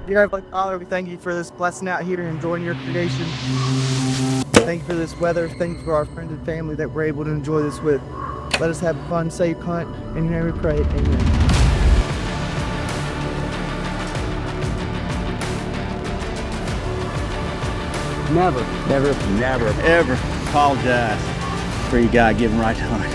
Dear Heavenly Father, we thank you for this blessing out here and enjoying your creation. Thank you for this weather. Thank you for our friends and family that we're able to enjoy this with. Let us have a fun, safe hunt. In your name we pray. Amen. Never, ever apologize for your guy giving right to hunt.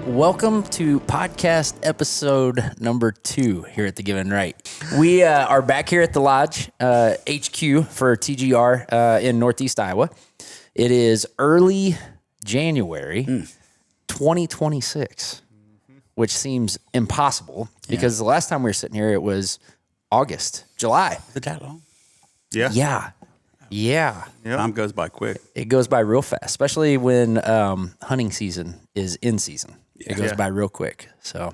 Welcome to podcast episode number 2 here at the Given Right. We are back here at the Lodge, HQ for TGR in Northeast Iowa. It is early January 2026, which seems impossible because the last time we were sitting here, it was July. Is it that long? Yeah. Time goes by quick. It goes by real fast, especially when hunting season is in season. It goes by real quick. So,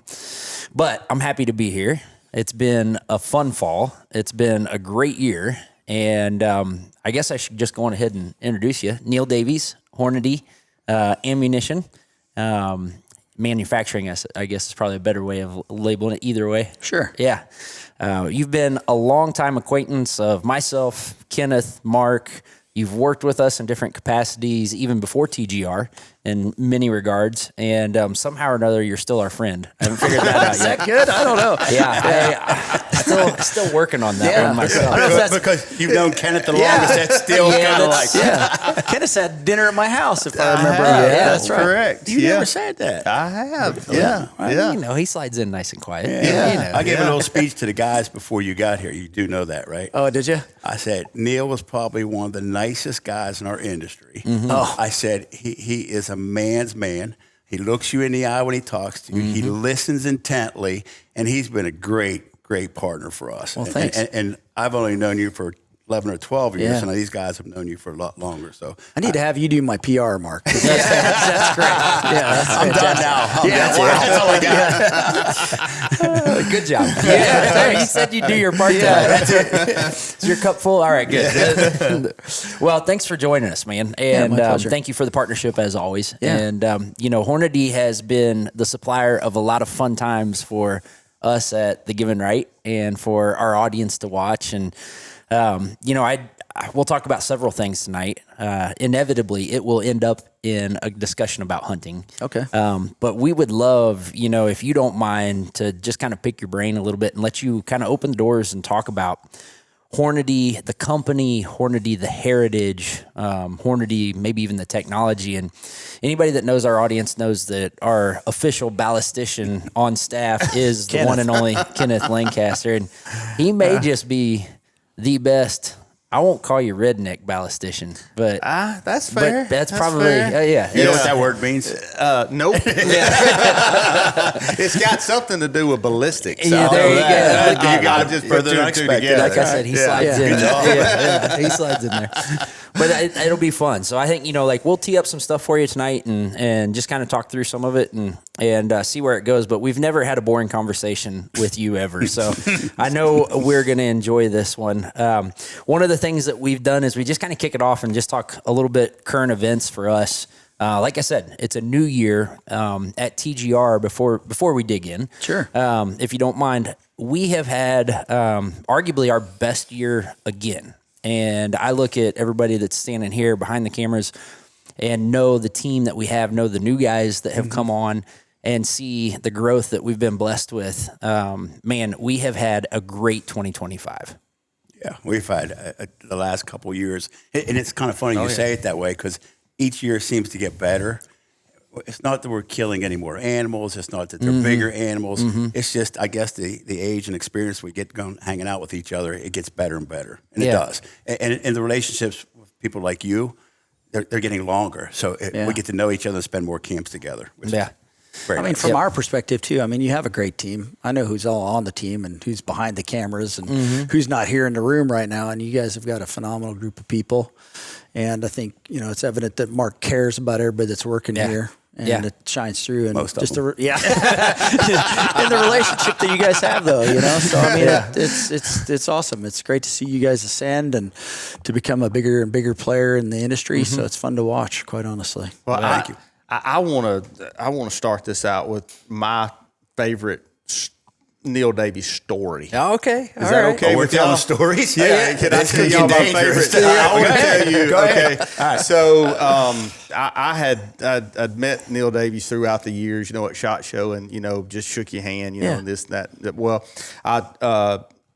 but I'm happy to be here. It's been a fun fall. It's been a great year. And I guess I should just go on ahead and introduce you. Neil Davies, Hornady, ammunition. Manufacturing, I guess, is probably a better way of labeling it either way. Sure. Yeah. You've been a long-time acquaintance of myself, Kenneth, Mark. You've worked with us in different capacities, even before TGR, in many regards. And somehow or another, you're still our friend. I haven't figured that out yet. Is that good? I don't know. Yeah, still working on that one myself. I don't know if that's because you've known Kenneth the longest. That's still kind of like Kenneth had dinner at my house, if I remember. that's right. Correct. You never said that. I have. You know, he slides in nice and quiet. Yeah. You know. I gave a little speech to the guys before you got here. You do know that, right? Oh, did you? I said Neil was probably one of the nicest guys in our industry. Oh. I said he is a man's man. He looks you in the eye when he talks to you. He listens intently, and he's been a great partner for us. Well, thanks. And I've only known you for 11 or 12 years, and these guys have known you for a lot longer. So I need to have you do my PR, Mark. That's great. Yeah, I'm done now. That's all I got. Good job. Yeah, you said you'd do your part. Is your cup full? All right, good. Well, thanks for joining us, man. And my pleasure. thank you for the partnership as always. Yeah. And, you know, Hornady has been the supplier of a lot of fun times for us at the Given Right and for our audience to watch. And, you know, we'll talk about several things tonight. Inevitably, it will end up in a discussion about hunting. Okay. But we would love, you know, if you don't mind, to just kind of pick your brain a little bit and let you kind of open the doors and talk about Hornady, the company, Hornady, the heritage, Hornady, maybe even the technology. And anybody that knows our audience knows that our official ballistician on staff is the one and only Kenneth Lancaster. And he may just be the best. I won't call you redneck ballistician, but That's fair. But that's probably fair. yeah. You know what that word means? Nope. It's got something to do with ballistics. Yeah, there you go. You got to just put two and two together. Like I said, he slides in. He slides in there. But it'll be fun. So I think, you know, like we'll tee up some stuff for you tonight and just kind of talk through some of it and see where it goes. But we've never had a boring conversation with you ever. So I know we're going to enjoy this one. One of the things that we've done is we just kind of kick it off and just talk a little bit current events for us. Like I said, it's a new year at TGR before we dig in. Sure. If you don't mind, we have had arguably our best year again. And I look at everybody that's standing here behind the cameras and know the team that we have, know the new guys that have come on and see the growth that we've been blessed with. Man, we have had a great 2025. Yeah, we've had the last couple of years. And it's kind of funny you say it that way because each year seems to get better. It's not that we're killing any more animals. It's not that they're bigger animals. It's just, I guess, the age and experience we get going, hanging out with each other, it gets better and better. And it does. And the relationships with people like you, they're getting longer. So we get to know each other and spend more camps together. Which is very nice. From our perspective, too, I mean, you have a great team. I know who's all on the team and who's behind the cameras and who's not here in the room right now. And you guys have got a phenomenal group of people. And I think, you know, it's evident that Mark cares about everybody that's working here. And it shines through, and most just of in the relationship that you guys have, though, you know. So I mean, it's awesome. It's great to see you guys ascend and to become a bigger and bigger player in the industry. So it's fun to watch, quite honestly. Well, thank you. I want to start this out with my favorite Neil Davies story. Oh, okay. Is that okay? We're with y'all? telling stories? Yeah, can I This tell could y'all get my dangerous. favorite? I want to tell you. Go Okay. ahead. All right. So I'd met Neil Davies throughout the years, at SHOT Show, and just shook your hand, and this and that. Well,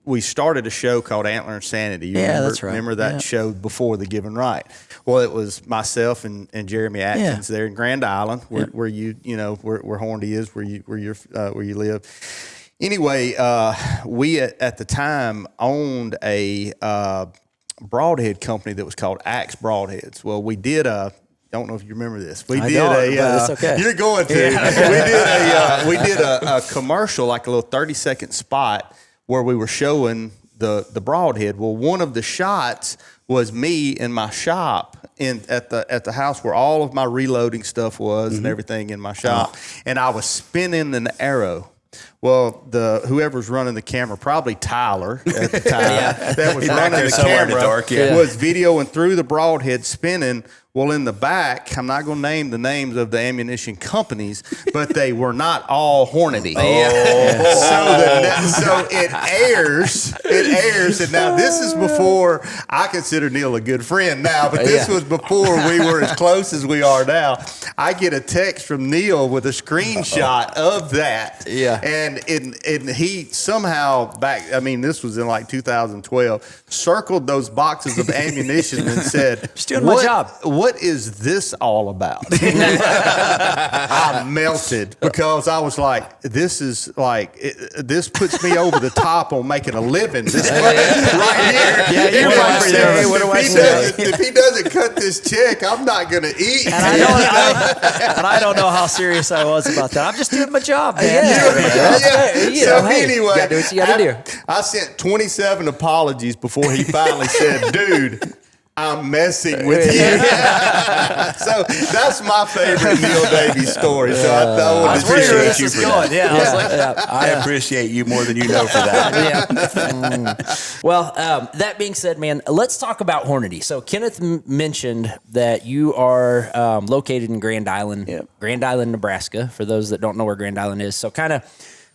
we started a show called Antler Insanity. You remember, that's right. Remember that show before The Given Right? Well, it was myself and Jeremy Atkins there in Grand Island, where you where Hornady is, where you live. Anyway, we at the time owned a broadhead company that was called Axe Broadheads. Well, we did don't know if you remember this. But it's okay. You're going to. We did a commercial, like a little 30-second spot where we were showing the broadhead. Well, one of the shots was me in my shop at the house where all of my reloading stuff was and everything in my shop, and I was spinning an arrow. Well, whoever's running the camera, probably Tyler at the time, that was running the camera, was videoing through the broadhead spinning. Well, in the back, I'm not going to name the names of the ammunition companies, but they were not all Hornady. So it airs, and now this is before I consider Neil a good friend now, but this was before we were as close as we are now. I get a text from Neil with a screenshot of that, and he somehow this was in like 2012, circled those boxes of ammunition and said, "Just doing my job. What is this all about?" I melted because I was like, this this puts me over the top on making a living. This right here. If he doesn't cut this check, I'm not going to eat. And I don't know how serious I was about that. I'm just doing my job, man. So anyway, you gotta do what you gotta do. I sent 27 apologies before he finally said, "Dude, I'm messing with you." So that's my favorite Neil Davies story. So I want to appreciate you for that. I appreciate you more than you know for that. Well, that being said, man, let's talk about Hornady. So Kenneth mentioned that you are located in Grand Island, Nebraska, for those that don't know where Grand Island is. So kind of,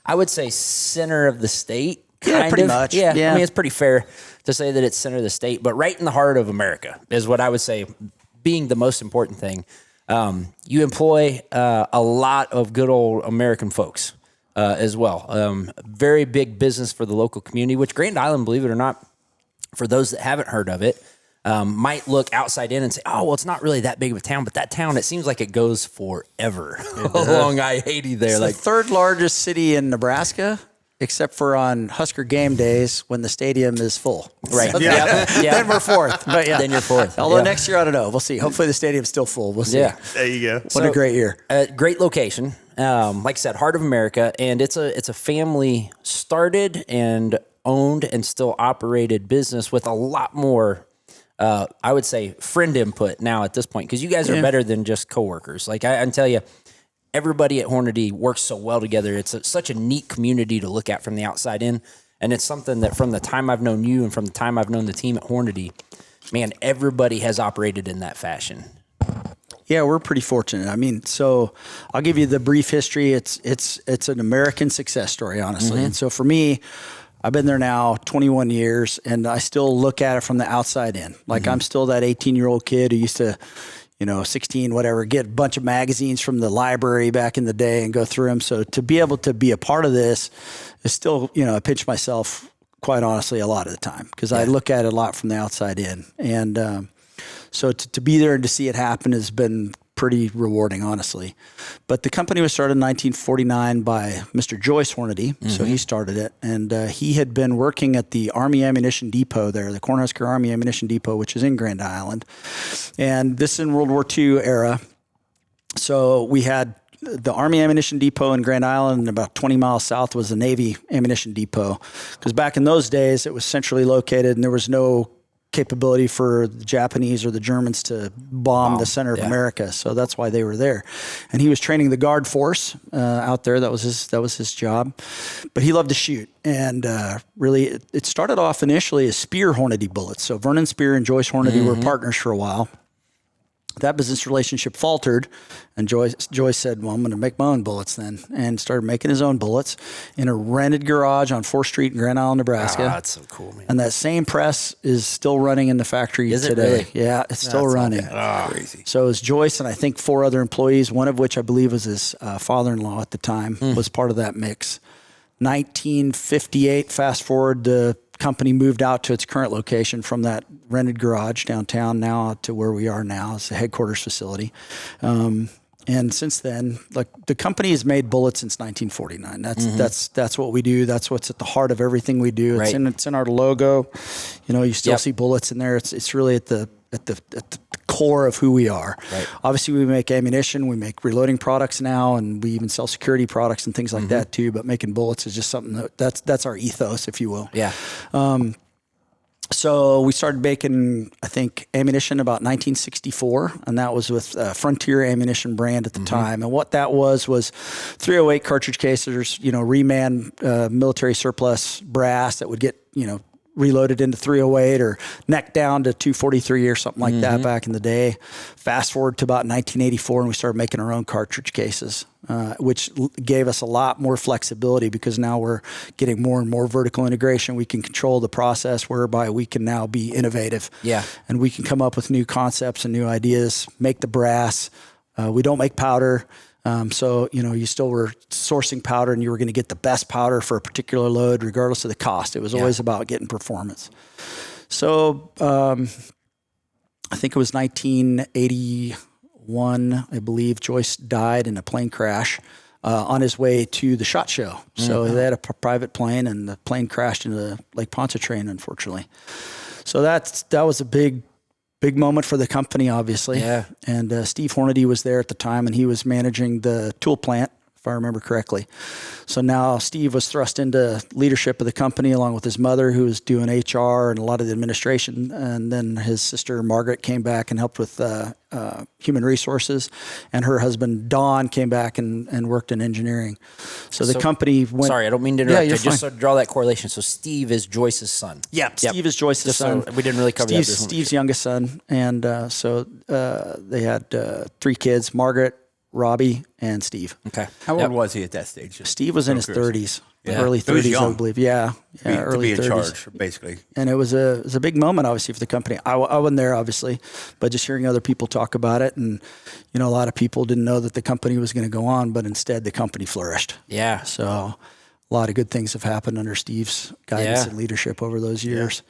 I would say, center of the state. Pretty much. Yeah. I mean, it's pretty fair to say that it's center of the state, but right in the heart of America is what I would say being the most important thing. You employ a lot of good old American folks as well. Very big business for the local community, which Grand Island, believe it or not, for those that haven't heard of it, might look outside in and say, "Oh, well, it's not really that big of a town," but that town, it seems like it goes forever along I-80 there. It's like the third largest city in Nebraska, except for on Husker game days when the stadium is full. Right. So then we're fourth. But Then you're fourth. Although next year, I don't know. We'll see. Hopefully the stadium's still full. We'll see. Yeah. There you go. What a great year. Great location. Like I said, heart of America. And it's a family started and owned and still operated business with a lot more, I would say, friend input now at this point. Because you guys are better than just coworkers. Like I can tell you, everybody at Hornady works so well together. It's such a neat community to look at from the outside in. And it's something that from the time I've known you and from the time I've known the team at Hornady, man, everybody has operated in that fashion. Yeah, we're pretty fortunate. I mean, so I'll give you the brief history. It's an American success story, honestly. And so for me, I've been there now 21 years, and I still look at it from the outside in. Like I'm still that 18-year-old kid who used to, 16, whatever, get a bunch of magazines from the library back in the day and go through them. So to be able to be a part of this is still, I pinch myself quite honestly a lot of the time because I look at it a lot from the outside in. And so to be there and to see it happen has been pretty rewarding, honestly. But the company was started in 1949 by Mr. Joyce Hornady. So he started it. And he had been working at the Army Ammunition Depot there, the Cornhusker Army Ammunition Depot, which is in Grand Island. And this in World War II era. So we had the Army Ammunition Depot in Grand Island, and about 20 miles south was the Navy Ammunition Depot. Because back in those days, it was centrally located and there was no capability for the Japanese or the Germans to bomb the center of America. So that's why they were there. And he was training the guard force out there. That was his job. But he loved to shoot. And really, it started off initially as Spear Hornady bullets. So Vernon Spear and Joyce Hornady were partners for a while. that business relationship faltered, and Joyce said, well, I'm going to make my own bullets then, and started making his own bullets in a rented garage on 4th Street in Grand Island, Nebraska. That's so cool, man. And that same press is still running in the factory Is it today. really? Yeah, it's still running. Crazy. So it was Joyce and I think 4 other employees, one of which I believe was his father-in-law at the time, was part of that mix. 1958, fast forward, the company moved out to its current location from that rented garage downtown now to where we are now. It's the headquarters facility. And since then, like the company has made bullets since 1949. That's what we do. That's what's at the heart of everything we do. It's in our logo. You know, you still see bullets in there. It's really at the core of who we are. Right. Obviously, we make ammunition, we make reloading products now, and we even sell security products and things like that too. But making bullets is just something that's our ethos, if you will. Yeah. So we started making, I think, ammunition about 1964, and that was with Frontier Ammunition brand at the time. And what that was 308 cartridge cases, you know, reman military surplus brass that would get, you know, reloaded into 308 or neck down to 243 or something like that back in the day. Fast forward to about 1984 and we started making our own cartridge cases, which gave us a lot more flexibility because now we're getting more and more vertical integration. We can control the process whereby we can now be innovative. Yeah. And we can come up with new concepts and new ideas, make the brass. We don't make powder. So, you know, you still were sourcing powder and you were going to get the best powder for a particular load, regardless of the cost. It was always about getting performance. So, I think it was 1981, I believe, Joyce died in a plane crash on his way to the SHOT Show. So they had a private plane and the plane crashed into the Lake Pontchartrain, unfortunately. So that was a big moment for the company, obviously. Yeah. And Steve Hornady was there at the time, and he was managing the tool plant, if I remember correctly. So now Steve was thrust into leadership of the company along with his mother, who was doing HR and a lot of the administration. And then his sister, Margaret, came back and helped with human resources. And her husband, Don, came back and worked in engineering. So the company went... Sorry, I don't mean to interrupt you. Just to draw that correlation. So Steve is Joyce's son. Yeah, Steve is Joyce's son. So we didn't really cover that. Steve's youngest son. And so they had 3 kids, Margaret, Robbie, and Steve. Okay. How old was he at that stage? Steve was in his 30s, early 30s, I believe. Early 30s. To be in charge, basically. And it was a big moment, obviously, for the company. I wasn't there, obviously, but just hearing other people talk about it, and you know, a lot of people didn't know that the company was going to go on, but instead the company flourished. Yeah. So a lot of good things have happened under Steve's guidance and leadership over those years.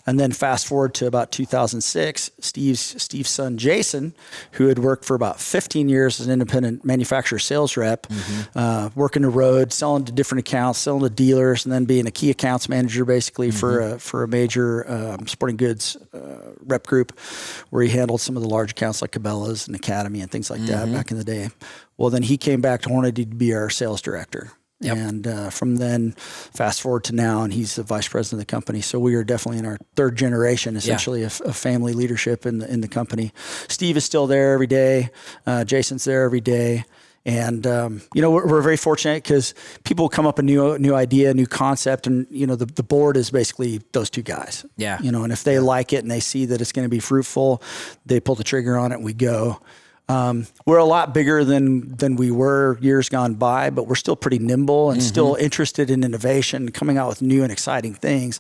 And then fast forward to about 2006, Steve's son, Jason, who had worked for about 15 years as an independent manufacturer sales rep, working the road, selling to different accounts, selling to dealers, and then being a key accounts manager basically for a major sporting goods rep group where he handled some of the large accounts like Cabela's and Academy and things like that back in the day. Well, then he came back to Hornady to be our sales director. Yep. And from then, fast forward to now, and he's the vice president of the company. So we are definitely in our 3rd generation, essentially, of family leadership in the company. Steve is still there every day. Jason's there every day. And, you know, we're very fortunate because people come up with a new idea, new concept, and, you know, the board is basically those 2 guys. Yeah. You know, and if they like it and they see that it's going to be fruitful, they pull the trigger on it and we go. We're a lot bigger than we were years gone by, but we're still pretty nimble and still interested in innovation, coming out with new and exciting things.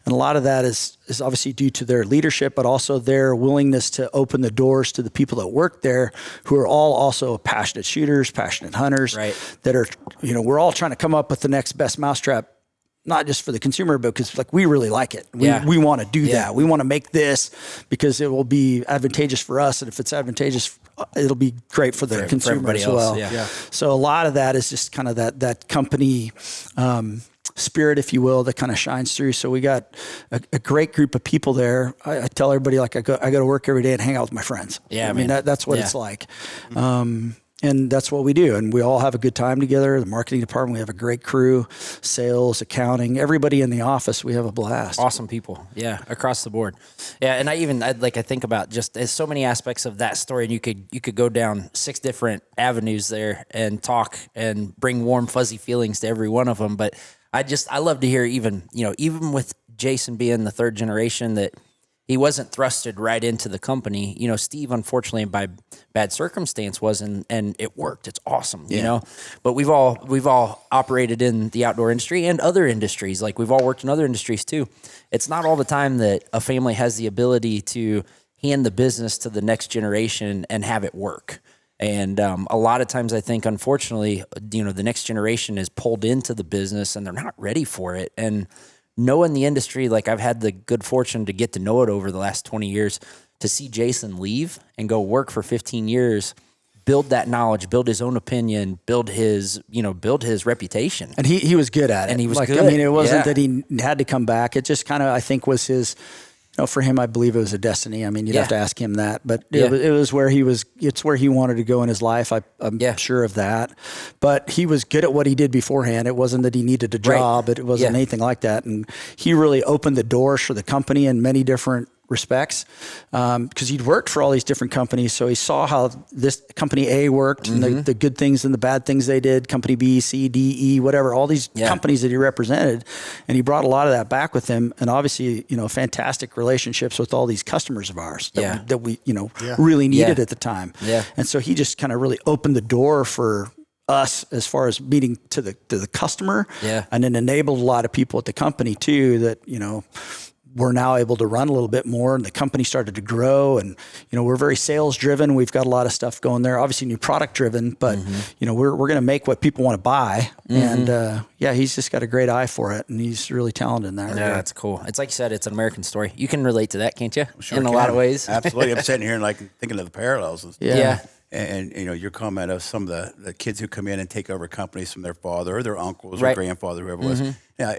And a lot of that is obviously due to their leadership, but also their willingness to open the doors to the people that work there, who are all also passionate shooters, passionate hunters, that are, you know, we're all trying to come up with the next best mousetrap, not just for the consumer, but because like we really like it. We want to do that. We want to make this because it will be advantageous for us. And if it's advantageous, it'll be great for the consumer as well. So a lot of that is just kind of that company spirit, if you will, that kind of shines through. So we got a great group of people there. I tell everybody, like I go to work every day and hang out with my friends. I mean, that's what it's like. And that's what we do. And we all have a good time together. The marketing department, we have a great crew, sales, accounting, everybody in the office, we have a blast. Awesome people. Yeah. Across the board. Yeah. And I think about just there's so many aspects of that story, and you could go down 6 different avenues there and talk and bring warm, fuzzy feelings to every one of them. But I love to hear even with Jason being the 3rd generation that, he wasn't thrusted right into the company. You know, Steve, unfortunately, by bad circumstance was, and it worked. It's awesome, you know. But we've all operated in the outdoor industry and other industries. Like we've all worked in other industries too. It's not all the time that a family has the ability to hand the business to the next generation and have it work. And a lot of times I think, unfortunately, you know, the next generation is pulled into the business and they're not ready for it. And knowing the industry, like I've had the good fortune to get to know it over the last 20 years, to see Jason leave and go work for 15 years, build that knowledge, build his own opinion, build his reputation. And he was good at it. And he was like, good. I mean, it wasn't that he had to come back. It just kind of, I think, was his, you know, for him, I believe it was a destiny. I mean, you'd have to ask him that, but it was where it's where he wanted to go in his life. I'm sure of that, but he was good at what he did beforehand. It wasn't that he needed a job. It wasn't anything like that. And he really opened the doors for the company in many different respects, because he'd worked for all these different companies. So he saw how this company A worked and the good things and the bad things they did, company B, C, D, E, whatever, all these companies that he represented. And he brought a lot of that back with him. And obviously, you know, fantastic relationships with all these customers of ours that we you know, really needed at the time. Yeah. And so he just kind of really opened the door for us as far as meeting to the customer, and then enabled a lot of people at the company too that, you know, we're now able to run a little bit more, and the company started to grow. And, you know, we're very sales driven. We've got a lot of stuff going there, obviously new product driven, but you know, we're going to make what people want to buy. And, he's just got a great eye for it, and he's really talented in that. Yeah, that's cool. It's like you said, it's an American story. You can relate to that, can't you? Sure in a lot of ways. Absolutely. I'm sitting here and like thinking of the parallels. And stuff. Yeah. And you know, your comment of some of the kids who come in and take over companies from their father or their uncles or grandfather, whoever it was. Yeah.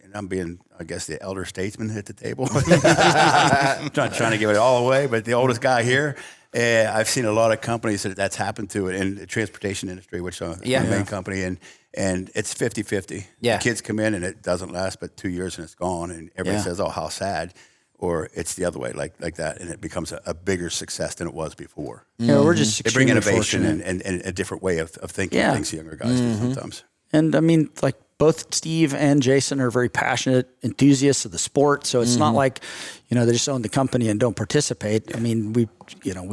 And I'm being, I guess, the elder statesman at the table. I'm not trying to give it all away, but the oldest guy here, I've seen a lot of companies that's happened to it in the transportation industry, which is the main company, and it's 50-50. Yeah. Kids come in and it doesn't last but 2 years and it's gone, and everybody says, "Oh, how sad." Or it's the other way, like that, and it becomes a bigger success than it was before. Yeah, we're just they bring extremely innovation fortunate. and a different way of thinking things younger guys do sometimes. And I mean, like both Steve and Jason are very passionate enthusiasts of the sport. So it's not like, you know, they just own the company and don't participate. I mean, we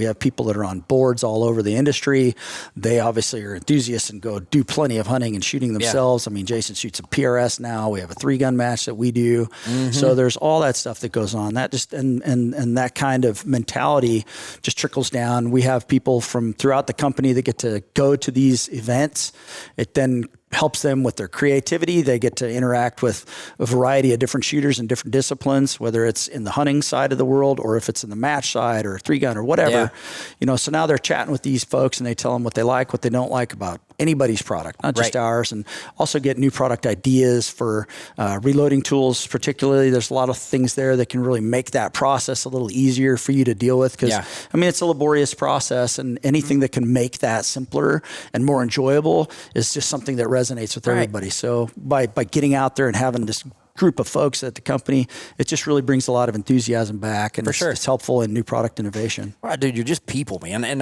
have people that are on boards all over the industry. They obviously are enthusiasts and go do plenty of hunting and shooting themselves. I mean, Jason shoots a PRS now. We have a 3-gun match that we do. So there's all that stuff that goes on. That just and that kind of mentality just trickles down. We have people from throughout the company that get to go to these events. It then helps them with their creativity. They get to interact with a variety of different shooters in different disciplines, whether it's in the hunting side of the world or if it's in the match side or 3-gun or whatever. You know, so now they're chatting with these folks and they tell them what they like, what they don't like about anybody's product, not just ours, and also get new product ideas for reloading tools. Particularly, there's a lot of things there that can really make that process a little easier for you to deal with. Because I mean, it's a laborious process, and anything that can make that simpler and more enjoyable is just something that resonates with everybody. So by getting out there and having this group of folks at the company, it just really brings a lot of enthusiasm back, and it's helpful in new product innovation. Wow, dude, you're just people, man. And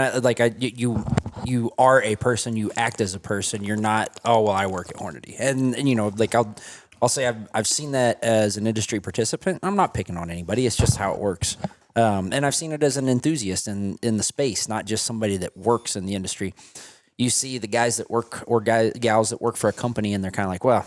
you are a person. You act as a person. You're not, oh, well, I work at Hornady. And you know, like I'll say I've seen that as an industry participant. I'm not picking on anybody. It's just how it works. And I've seen it as an enthusiast in the space, not just somebody that works in the industry. You see the guys that work or gals that work for a company, and they're kind of like, well,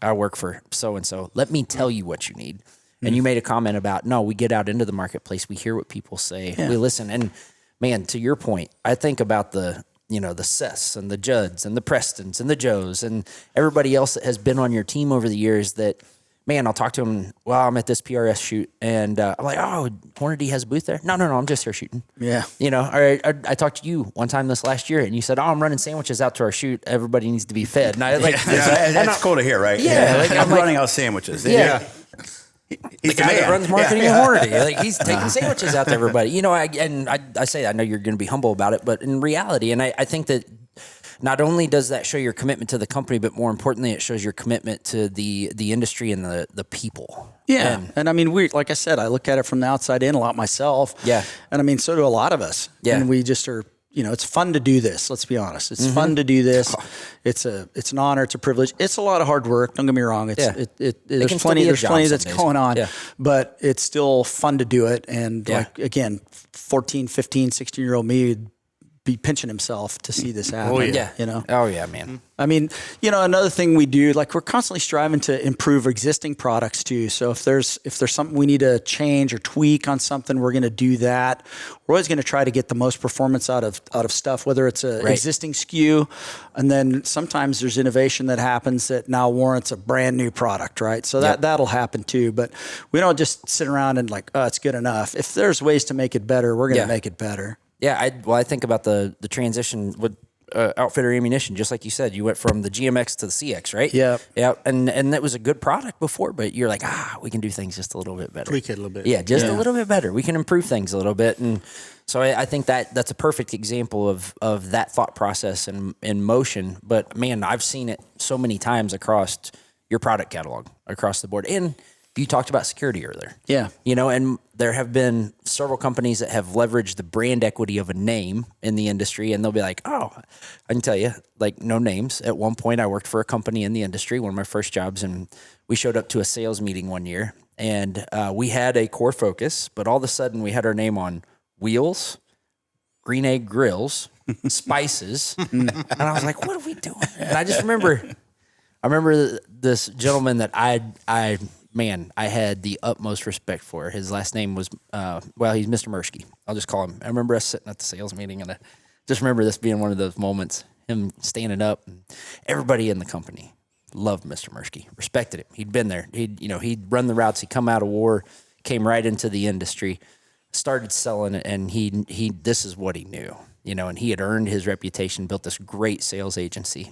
I work for so-and-so. Let me tell you what you need. And you made a comment about, no, we get out into the marketplace. We hear what people say. We listen. And man, to your point, I think about the Seths and the Judds and the Prestons and the Joes and everybody else that has been on your team over the years that, man, I'll talk to them. Well, I'm at this PRS shoot, and I'm like, oh, Hornady has a booth there? No, I'm just here shooting. Yeah. You know, I talked to you one time this last year, and you said, oh, I'm running sandwiches out to our shoot. Everybody needs to be fed. And I like, that's cool to hear, right? Yeah. Like, I'm running out sandwiches. Yeah. He's the guy that runs marketing at Hornady. Like, he's taking sandwiches out to everybody. You know, I say, I know you're going to be humble about it, but in reality, and I think that not only does that show your commitment to the company, but more importantly, it shows your commitment to the industry and the people. Yeah. And I mean, like I said, I look at it from the outside in a lot myself. Yeah. And I mean, so do a lot of us. Yeah. And we just are, it's fun to do this. Let's be honest. It's fun to do this. It's an honor. It's a privilege. It's a lot of hard work. Don't get me wrong. There's plenty that's going on, but it's still fun to do it. And like, again, 14, 15, 16-year-old me would be pinching himself to see this happen. Oh yeah. Oh yeah, man. I mean, another thing we do, like we're constantly striving to improve existing products too. So if there's something we need to change or tweak on something, we're going to do that. We're always going to try to get the most performance out of stuff, whether it's a existing SKU, and then sometimes there's innovation that happens that now warrants a brand new product, right? So that'll happen too. But we don't just sit around and like, oh, it's good enough. If there's ways to make it better, we're going to make it better. Yeah, I think about the transition with Outfitter Ammunition, just like you said. You went from the GMX to the CX, right? Yeah. Yeah, and that was a good product before, but you're like, we can do things just a little bit better. Tweak it a little bit. Yeah, just a little bit better. We can improve things a little bit. And so I think that's a perfect example of that thought process in motion. But, man, I've seen it so many times across your product catalog, across the board. And you talked about security earlier. Yeah. And there have been several companies that have leveraged the brand equity of a name in the industry, and they'll be like, I can tell you, like, no names. At one point, I worked for a company in the industry, one of my first jobs, and we showed up to a sales meeting one year, and we had a core focus, but all of a sudden we had our name on wheels, green egg grills, spices, and I was like, what are we doing? And I just remember this gentleman that I had the utmost respect for. His last name was, he's Mr. Mursky. I'll just call him. I remember us sitting at the sales meeting, and I just remember this being one of those moments, him standing up, and everybody in the company loved Mr. Mursky, respected him. He'd been there. He'd run the routes. He'd come out of war, came right into the industry, started selling it, and this is what he knew, and he had earned his reputation, built this great sales agency,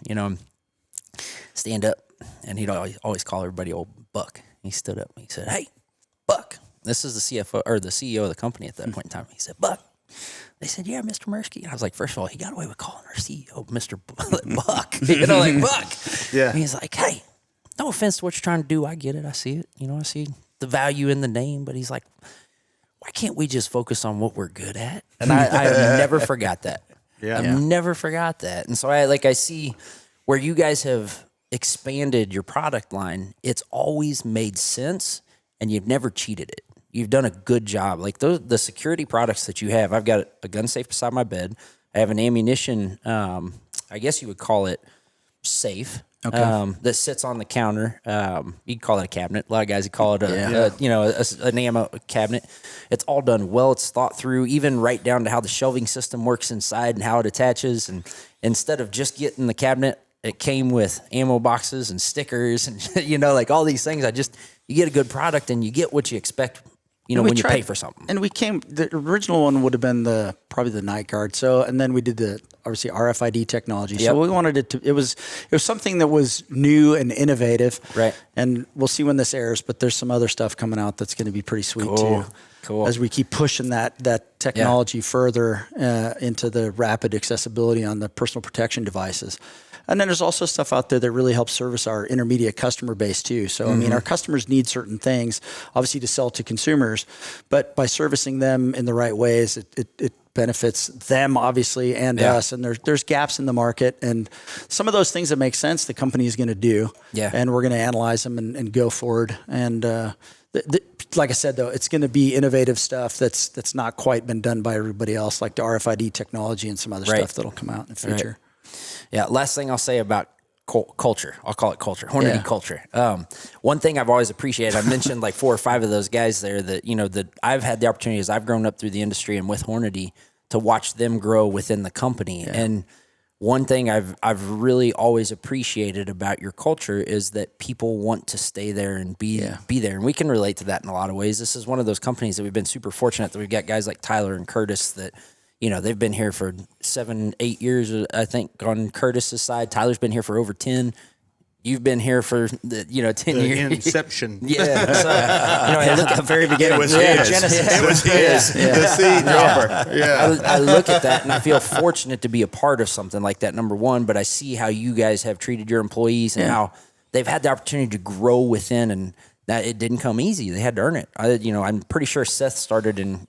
stand up, and he'd always call everybody old Buck. He stood up and he said, "Hey, Buck." This is the CFO or the CEO of the company at that point in time. He said, "Buck." They said, "Yeah, Mr. Mursky." And I was like, first of all, he got away with calling our CEO Mr. Buck. Like Buck. Yeah. And he's like, "Hey, no offense to what you're trying to do. I get it. I see it. I see the value in the name." But he's like, "Why can't we just focus on what we're good at?" And I have never forgot that. Yeah. I've never forgot that. And so I see where you guys have expanded your product line. It's always made sense, and you've never cheated it. You've done a good job. Like the security products that you have, I've got a gun safe beside my bed. I have an ammunition, I guess you would call it safe, that sits on the counter. You can call it a cabinet. A lot of guys would call it an ammo cabinet. It's all done well. It's thought through, even right down to how the shelving system works inside and how it attaches. And instead of just getting the cabinet, it came with ammo boxes and stickers and, like all these things. You get a good product and you get what you expect, when you pay for something. And the original one would have been probably the Night Guard. So, and then we did obviously RFID technology. Yep. So we wanted it was something that was new and innovative. Right. And we'll see when this airs, but there's some other stuff coming out that's going to be pretty sweet too. Cool. As we keep pushing that technology further into the rapid accessibility on the personal protection devices. And then there's also stuff out there that really helps service our intermediate customer base too. So, I mean, our customers need certain things, obviously, to sell to consumers, but by servicing them in the right ways, it benefits them, obviously, and us. And there's gaps in the market. And some of those things that make sense, the company is going to do. Yeah. And we're going to analyze them and go forward. And like I said, though, it's going to be innovative stuff that's not quite been done by everybody else, like the RFID technology and some other stuff that'll come out in the future. Right. Yeah, last thing I'll say about culture. I'll call it culture. Hornady culture. One thing I've always appreciated, I mentioned like 4 or 5 of those guys there that, that I've had the opportunity as I've grown up through the industry and with Hornady to watch them grow within the company. Yeah. And one thing I've really always appreciated about your culture is that people want to stay there and be there. And we can relate to that in a lot of ways. This is one of those companies that we've been super fortunate that we've got guys like Tyler and Curtis that, they've been here for 7-8 years, I think, on Curtis's side. Tyler's been here for over 10. You've been here for 10 years. Inception. Yeah. So, I look at the very beginning. It was his. Genesis. It was his. The seed dropper. Yeah. I look at that and I feel fortunate to be a part of something like that, number one, but I see how you guys have treated your employees and how they've had the opportunity to grow within, and that it didn't come easy. They had to earn it. I'm pretty sure Seth started in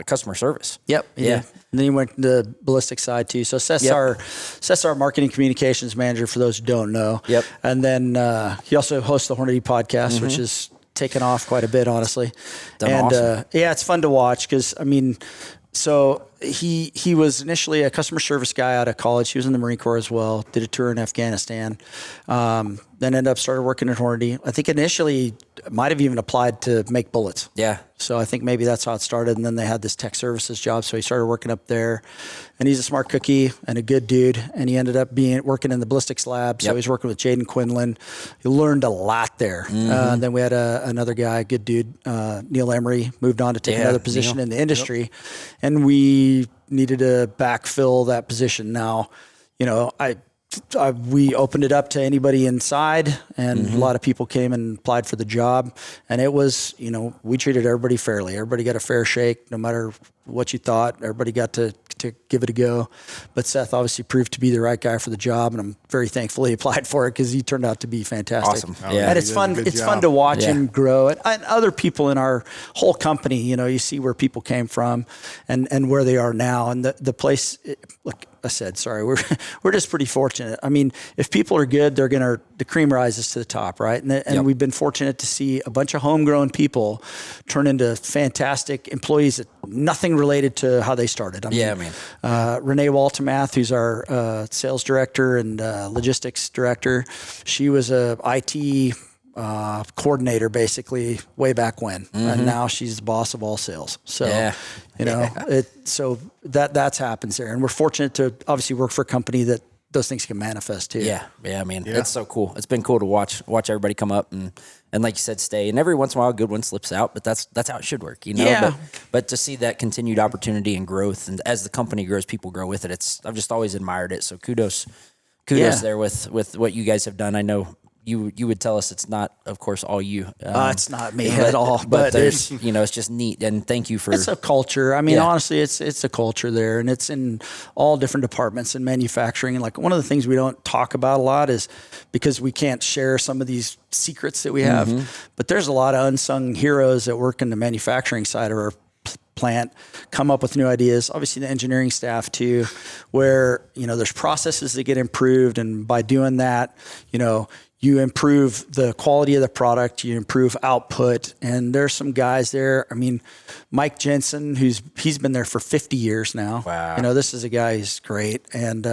customer service. Yep. Yeah. And then he went to the ballistic side too. So Seth's our marketing communications manager for those who don't know. Yep. And then he also hosts the Hornady podcast, which is taken off quite a bit, honestly. Awesome. It's fun to watch because, I mean, so he was initially a customer service guy out of college. He was in the Marine Corps as well, did a tour in Afghanistan. Then ended up started working at Hornady. I think initially might have even applied to make bullets. Yeah. So I think maybe that's how it started. And then they had this tech services job. So he started working up there, and he's a smart cookie and a good dude. And he ended up working in the ballistics lab. So he's working with Jaden Quinlan. He learned a lot there. Then we had another guy, a good dude, Neil Emery, moved on to take another position in the industry. And we needed to backfill that position. Now, you know, we opened it up to anybody inside, and a lot of people came and applied for the job. And it was, you know, we treated everybody fairly. Everybody got a fair shake, no matter what you thought. Everybody got to give it a go. But Seth obviously proved to be the right guy for the job, and I'm very thankful he applied for it because he turned out to be fantastic. Awesome. And it's fun. It's fun to watch him grow. And other people in our whole company, you know, you see where people came from and where they are now. And the place, look, I said, sorry, we're just pretty fortunate. I mean, if people are good, the cream rises to the top, right? And we've been fortunate to see a bunch of homegrown people turn into fantastic employees that nothing related to how they started. Renee Waltemath, who's our sales director and logistics director, she was a IT coordinator basically way back when, and now she's the boss of all sales. So, you know, so that's happens there, and we're fortunate to obviously work for a company that those things can manifest too. Yeah. I mean, it's so cool. It's been cool to watch everybody come up and like you said, stay. And every once in a while, a good one slips out, but that's how it should work, you know. Yeah. But to see that continued opportunity and growth, and as the company grows, people grow with it. I've just always admired it. So kudos there with what you guys have done. I know you would tell us it's not, of course, all you. It's not me at all. But there's, you know, it's just neat. And thank you for. It's a culture. I mean, honestly, it's a culture there, and it's in all different departments in manufacturing. And like one of the things we don't talk about a lot is because we can't share some of these secrets that we have. But there's a lot of unsung heroes that work in the manufacturing side of our plant, come up with new ideas. Obviously the engineering staff too, where, you know, there's processes that get improved. And by doing that, you know, you improve the quality of the product, you improve output. And there's some guys there. I mean, Mike Jensen, he's been there for 50 years now. Wow. You know, this is a guy who's great. And,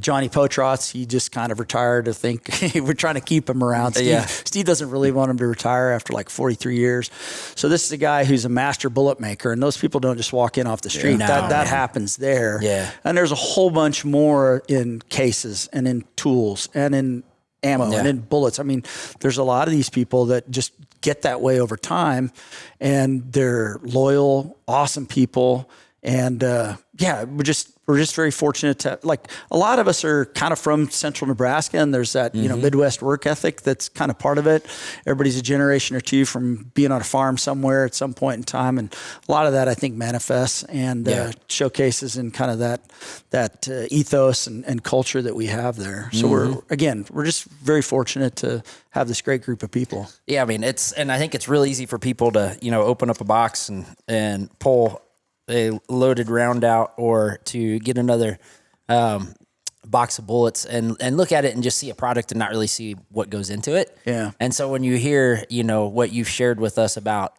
Johnny Potrotz, he just kind of retired. I think we're trying to keep him around. Steve doesn't really want him to retire after like 43 years. So this is a guy who's a master bullet maker, and those people don't just walk in off the street. That happens there. Yeah. And there's a whole bunch more in cases and in tools and in ammo and in bullets. I mean, there's a lot of these people that just get that way over time, and they're loyal, awesome people. And we're just very fortunate to, like, a lot of us are kind of from central Nebraska, and there's that, you know, Midwest work ethic that's kind of part of it. Everybody's a generation or two from being on a farm somewhere at some point in time. And a lot of that, I think, manifests and showcases in kind of that ethos and culture that we have there. So we're just very fortunate to have this great group of people. Yeah. I mean, and I think it's real easy for people to, you know, open up a box and pull a loaded round out, or to get another box of bullets and look at it and just see a product and not really see what goes into it. Yeah. And so when you hear, you know, what you've shared with us about,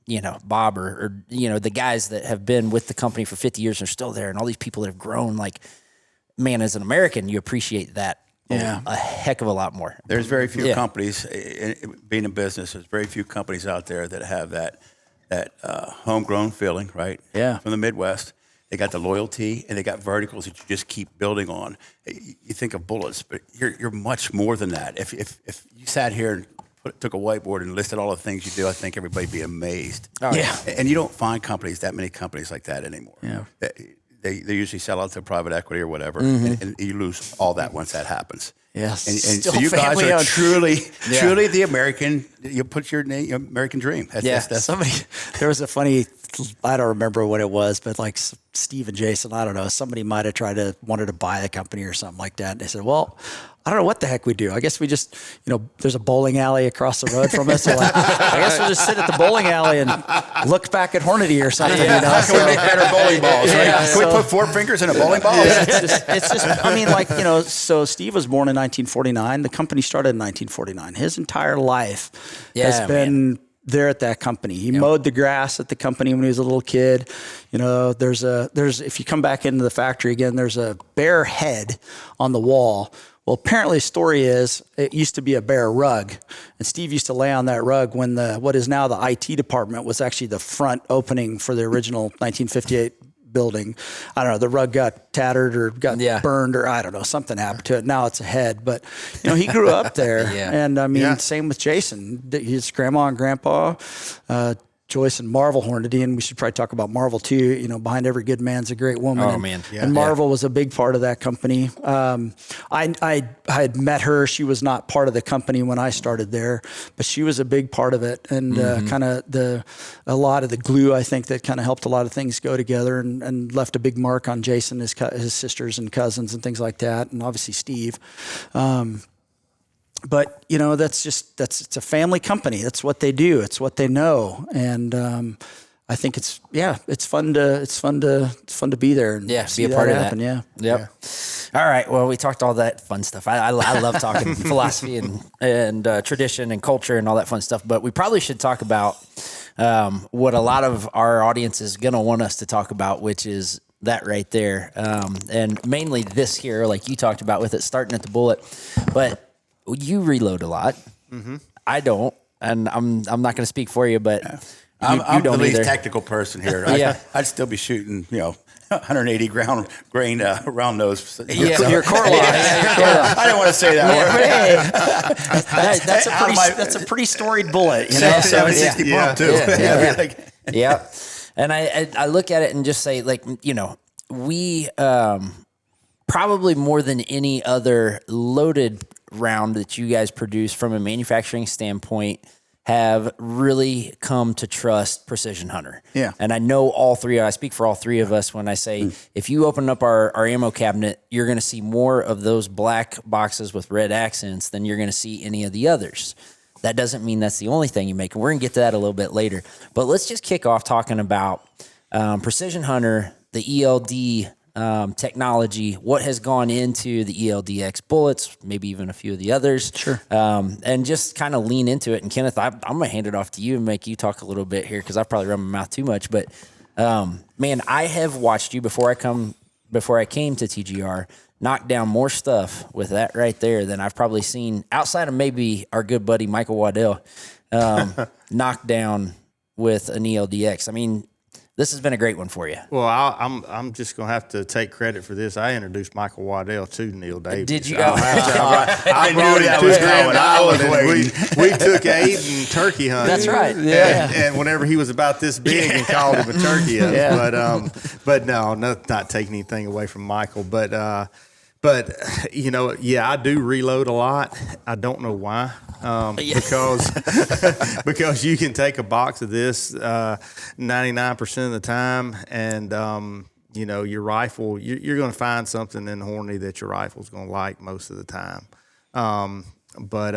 you know, Bob or you know, the guys that have been with the company for 50 years and are still there, and all these people that have grown, like, man, as an American, you appreciate that a heck of a lot more. There's very few companies, being in business, there's very few companies out there that have that homegrown feeling, right? Yeah. From the Midwest. They got the loyalty, and they got verticals that you just keep building on. You think of bullets, but you're much more than that. If you sat here and took a whiteboard and listed all the things you do, I think everybody'd be amazed. Oh, yeah. And you don't find that many companies like that anymore. Yeah. They usually sell out to private equity or whatever, and you lose all that once that happens. Yes. And Still so you guys are family-owned. truly the American. You put your name, American dream. That's Somebody, there was a funny, I don't remember what it was, but like Steve and Jason, I don't know, somebody might have wanted to buy the company or something like that. And they said, well, I don't know what the heck we do. I guess we just, there's a bowling alley across the road from us. So like, I guess we'll just sit at the bowling alley and look back at Hornady or something. How can we make better bowling balls, right? Yeah, Can we put 4 fingers in a bowling ball? It's just, I mean, like, so Steve was born in 1949. The company started in 1949. His entire life has been there at that company. He mowed the grass at the company when he was a little kid. There's if you come back into the factory again, there's a bear head on the wall. Well, apparently the story is it used to be a bear rug, and Steve used to lay on that rug when what is now the IT department was actually the front opening for the original 1958 building. I don't know, the rug got tattered or got burned, or I don't know, something happened to it. Now it's a head, but he grew up there. And I mean, same with Jason, his grandma and grandpa, Joyce and Marvel Hornady, and we should probably talk about Marvel too. Behind every good man's a great woman. Oh, man. And Marvel was a big part of that company. I had met her. She was not part of the company when I started there, but she was a big part of it, and kind of a lot of the glue, I think, that kind of helped a lot of things go together and left a big mark on Jason, his sisters and cousins and things like that, and obviously Steve. But it's a family company. That's what they do. It's what they know, and I think it's fun to be there and see be a part of happen. that. Yep. All right. Well, we talked all that fun stuff. I love talking philosophy and tradition and culture and all that fun stuff. But we probably should talk about what a lot of our audience is going to want us to talk about, which is that right there, and mainly this here, like you talked about with it starting at the bullet, but. You reload a lot. Mm-hmm. I don't, and I'm not going to speak for you, but I'm don't the least either. technical person here. I'd still be shooting, 180 grain round nose. Your core lock. I didn't want to say that word. That's a pretty storied bullet. 760 pump too. Yeah. And I look at it and just say, like, we probably more than any other loaded round that you guys produce from a manufacturing standpoint have really come to trust Precision Hunter. Yeah. And I know I speak for all three of us when I say, if you open up our ammo cabinet, you're going to see more of those black boxes with red accents than you're going to see any of the others. That doesn't mean that's the only thing you make. And we're going to get to that a little bit later. But let's just kick off talking about Precision Hunter, the ELD technology, what has gone into the ELDX bullets, maybe even a few of the others. Sure. And just kind of lean into it. And Kenneth, I'm going to hand it off to you and make you talk a little bit here because I've probably run my mouth too much. But man, I have watched you before I came to TGR knock down more stuff with that right there than I've probably seen outside of maybe our good buddy Michael Waddell knock down with an ELDX. I mean, this has been a great one for you. Well, I'm just going to have to take credit for this. I introduced Michael Waddell to Neil Davies. Did you? I knew that was coming. I was waiting. We took Aiden turkey hunting. That's right. And whenever he was about this big and called him a turkey hunter. But no, not taking anything away from Michael. But I do reload a lot. I don't know why. Because you can take a box of this 99% of the time, and your rifle, you're going to find something in Hornady that your rifle's going to like most of the time. But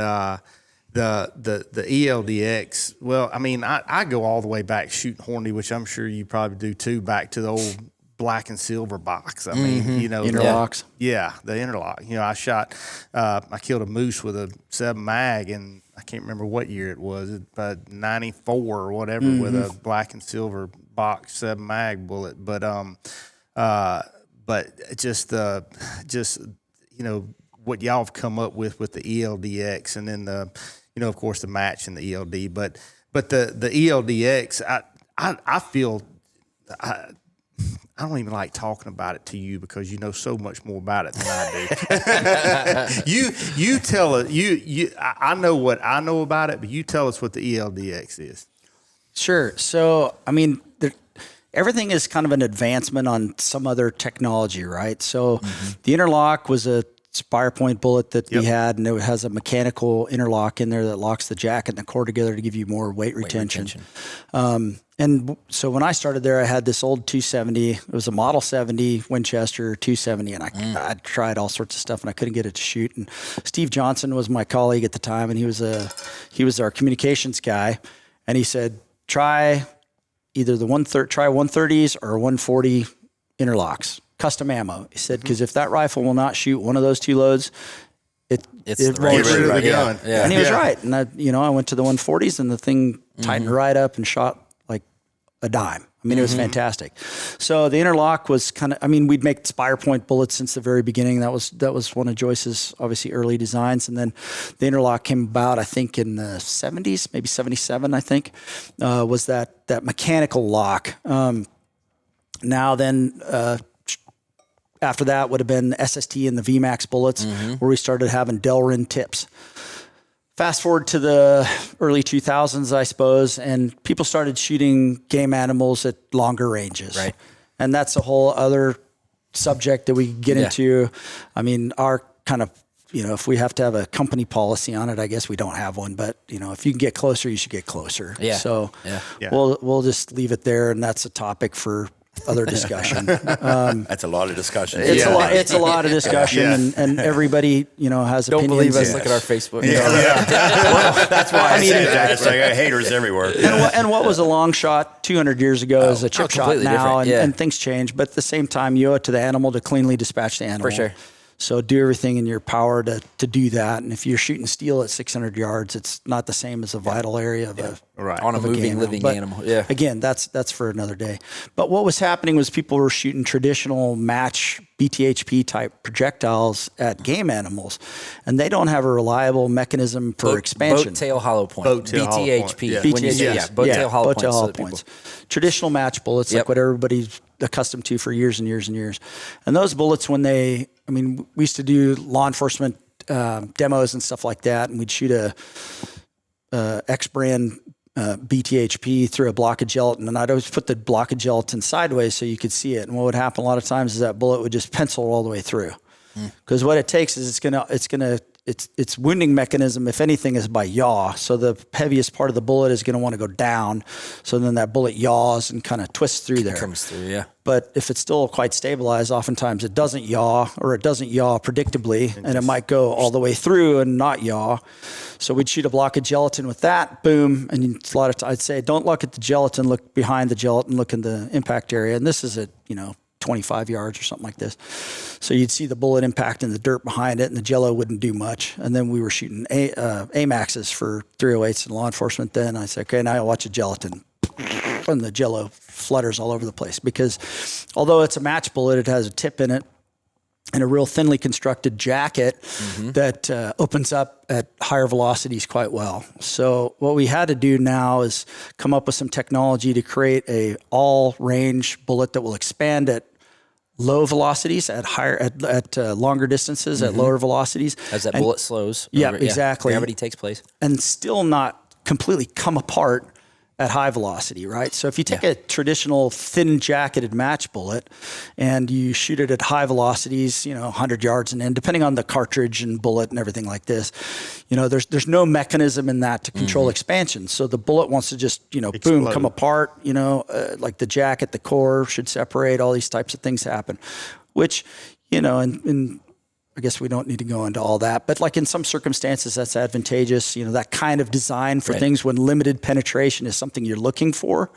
the ELDX, well, I mean, I go all the way back shooting Hornady, which I'm sure you probably do too, back to the old black and silver box. I mean, interlocks. The interlock. I killed a moose with a 7 mag, and I can't remember what year it was, but 94 or whatever, with a black and silver box 7 mag bullet. But just what y'all have come up with the ELDX, and then of course the match and the ELD. But the ELDX, I feel. I don't even like talking about it to you because you know so much more about it than I do. You tell it. I know what I know about it, but you tell us what the ELDX is. Sure. So, I mean, everything is kind of an advancement on some other technology, right? So, the interlock was a spire point bullet that we had, and it has a mechanical interlock in there that locks the jacket and the core together to give you more weight retention. And so when I started there, I had this old 270. It was a Model 70 Winchester 270, and I tried all sorts of stuff, and I couldn't get it to shoot. And Steve Johnson was my colleague at the time, and he was our communications guy, and he said, try either try 130s or 140 interlocks, custom ammo. He said, because if that rifle will not shoot one of those two loads, it the Get won't rid shoot. of the gun. Yeah. And he was right. And I went to the 140s, and the thing tightened right up and shot like a dime. I mean, it was fantastic. So the interlock was we'd make spire point bullets since the very beginning. That was one of Joyce's obviously early designs. And then the interlock came about, I think, in the 70s, maybe 77, I think, was that mechanical lock. After that would have been SST and the VMAX bullets, where we started having Delrin tips. Fast forward to the early 2000s, I suppose, and people started shooting game animals at longer ranges. Right. And that's a whole other subject that we can get into. I mean, our kind of, if we have to have a company policy on it, I guess we don't have one, but if you can get closer, you should get closer. Yeah. So Yeah. we'll just leave it there, and that's a topic for other discussion. That's a lot of discussion. It's a lot of discussion, and everybody has Don't opinions. believe us. and- Look at our Facebook. That's why I say that. It's like I got haters everywhere. And what was a long shot 200 years ago is a chip shot completely now, different, and things change. But at the same time, you owe it to the animal to cleanly dispatch the animal. For sure. So do everything in your power to do that. And if you're shooting steel at 600 yards, it's not the same as a vital area of On a of moving, game living But animal. Yeah. Again, that's for another day. But what was happening was people were shooting traditional match BTHP type projectiles at game animals, and they don't have a reliable mechanism for expansion. Boat tail hollow point. Boat tail hollow point, BTHP. yeah. When you say, boat tail hollow points. so that people- Traditional match bullets, like what everybody's accustomed to for years and years and years. And those bullets, we used to do law enforcement demos and stuff like that, and we'd shoot a X brand BTHP through a block of gelatin, and I'd always put the block of gelatin sideways so you could see it. And what would happen a lot of times is that bullet would just pencil all the way through, because what it takes is its wounding mechanism, if anything, is by yaw. So the heaviest part of the bullet is going to want to go down. So then that bullet yaws and kind of twists through there. Comes through, yeah. But if it's still quite stabilized, oftentimes it doesn't yaw, or it doesn't yaw predictably, and it might go all the way through and not yaw. So we'd shoot a block of gelatin with that, boom, and a lot of I'd say, don't look at the gelatin, look behind the gelatin, look in the impact area. And this is at 25 yards or something like this. So you'd see the bullet impact in the dirt behind it, and the jello wouldn't do much. And then we were shooting AMAXs for 308s in law enforcement then. I said, okay, now I watch a gelatin. And the jello flutters all over the place, because although it's a match bullet, it has a tip in it and a real thinly constructed jacket that opens up at higher velocities quite well. So what we had to do now is come up with some technology to create a all range bullet that will expand at low velocities, at longer distances, at lower velocities. As that bullet slows. Yeah, exactly. Gravity takes place. And still not completely come apart at high velocity, right? So if you take a traditional thin jacketed match bullet and you shoot it at high velocities, 100 yards and in, depending on the cartridge and bullet and everything like this, there's no mechanism in that to control expansion. So the bullet wants to just, boom, come apart, like the jacket, the core should separate, all these types of things happen, which, in I guess we don't need to go into all that, but like in some circumstances that's advantageous, that kind of design for things when limited penetration is something you're looking for.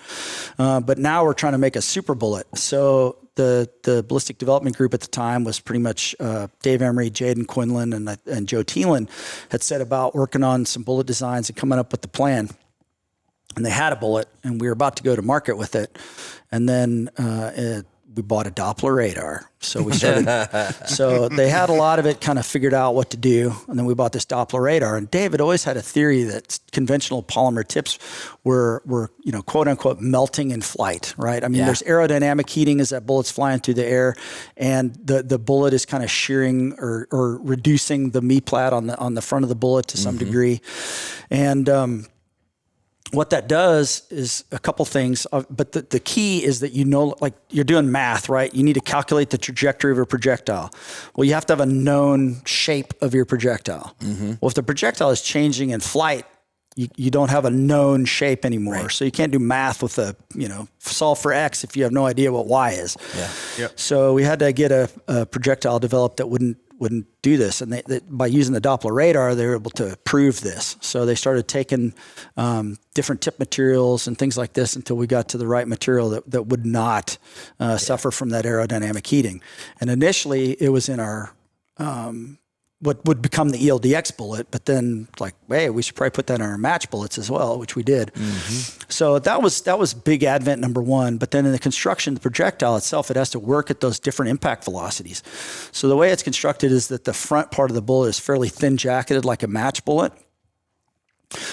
But now we're trying to make a super bullet. So the ballistic development group at the time was pretty much Dave Emery, Jaden Quinlan, and Joe Thielen had set about working on some bullet designs and coming up with the plan. And they had a bullet, and we were about to go to market with it. And then we bought a Doppler radar. So we started. So they had a lot of it kind of figured out what to do. And then we bought this Doppler radar. And David always had a theory that conventional polymer tips were quote unquote melting in flight, right? I mean, there's aerodynamic heating as that bullet's flying through the air, and the bullet is kind of shearing or reducing the me plat on the front of the bullet to some degree. And what that does is a couple things, but the key is that like you're doing math, right? You need to calculate the trajectory of a projectile. Well, you have to have a known shape of your projectile. Well, if the projectile is changing in flight, you don't have a known shape anymore. Right. So you can't do math with solve for X if you have no idea what Y is. Yeah. Yep. So we had to get a projectile developed that wouldn't do this. And they, by using the Doppler radar, they were able to prove this. So they started taking different tip materials and things like this until we got to the right material that would not suffer from that aerodynamic heating. And initially it was in our what would become the ELDX bullet, but then like, hey, we should probably put that in our match bullets as well, which we did. So that was big advent number one. But then in the construction of the projectile itself, it has to work at those different impact velocities. So the way it's constructed is that the front part of the bullet is fairly thin jacketed like a match bullet.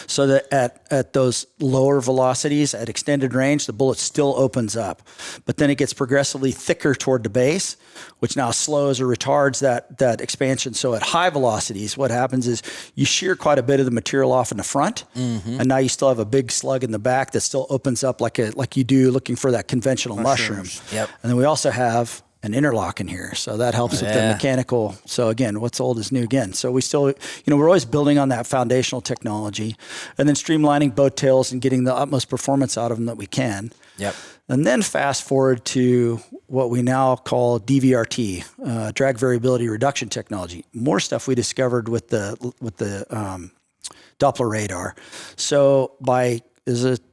So that at those lower velocities, at extended range, the bullet still opens up. But then it gets progressively thicker toward the base, which now slows or retards that expansion. So at high velocities, what happens is you shear quite a bit of the material off in the front, and now you still have a big slug in the back that still opens up like you do looking for that conventional mushroom. Yep. And then we also have an interlock in here. So that helps with the mechanical. So again, what's old is new again. So we still, we're always building on that foundational technology and then streamlining boat tails and getting the utmost performance out of them that we can. Yep. And then fast forward to what we now call DVRT, drag variability reduction technology. More stuff we discovered with the Doppler radar. So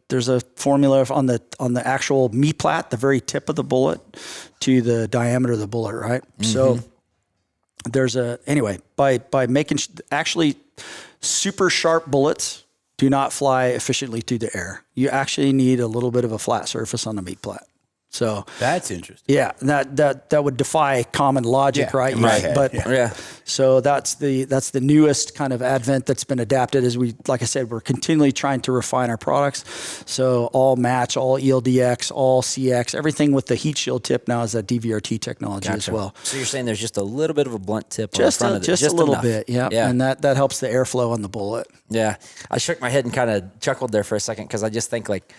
there's a formula on the actual me-plat, the very tip of the bullet, to the diameter of the bullet, right? So there's by making actually super sharp bullets do not fly efficiently through the air. You actually need a little bit of a flat surface on the me-plat. So that's interesting. Yeah, that would defy common logic, right? In my head, but yeah. So that's the newest kind of advent that's been adapted as like I said, we're continually trying to refine our products. So all match, all ELDX, all CX, everything with the heat shield tip now is that DVRT technology as well. So you're saying there's just a little bit of a blunt tip on the Just front of it. Just a little enough. bit, yeah. And that helps the airflow on the bullet. Yeah. I shook my head and kind of chuckled there for a second because I just think like,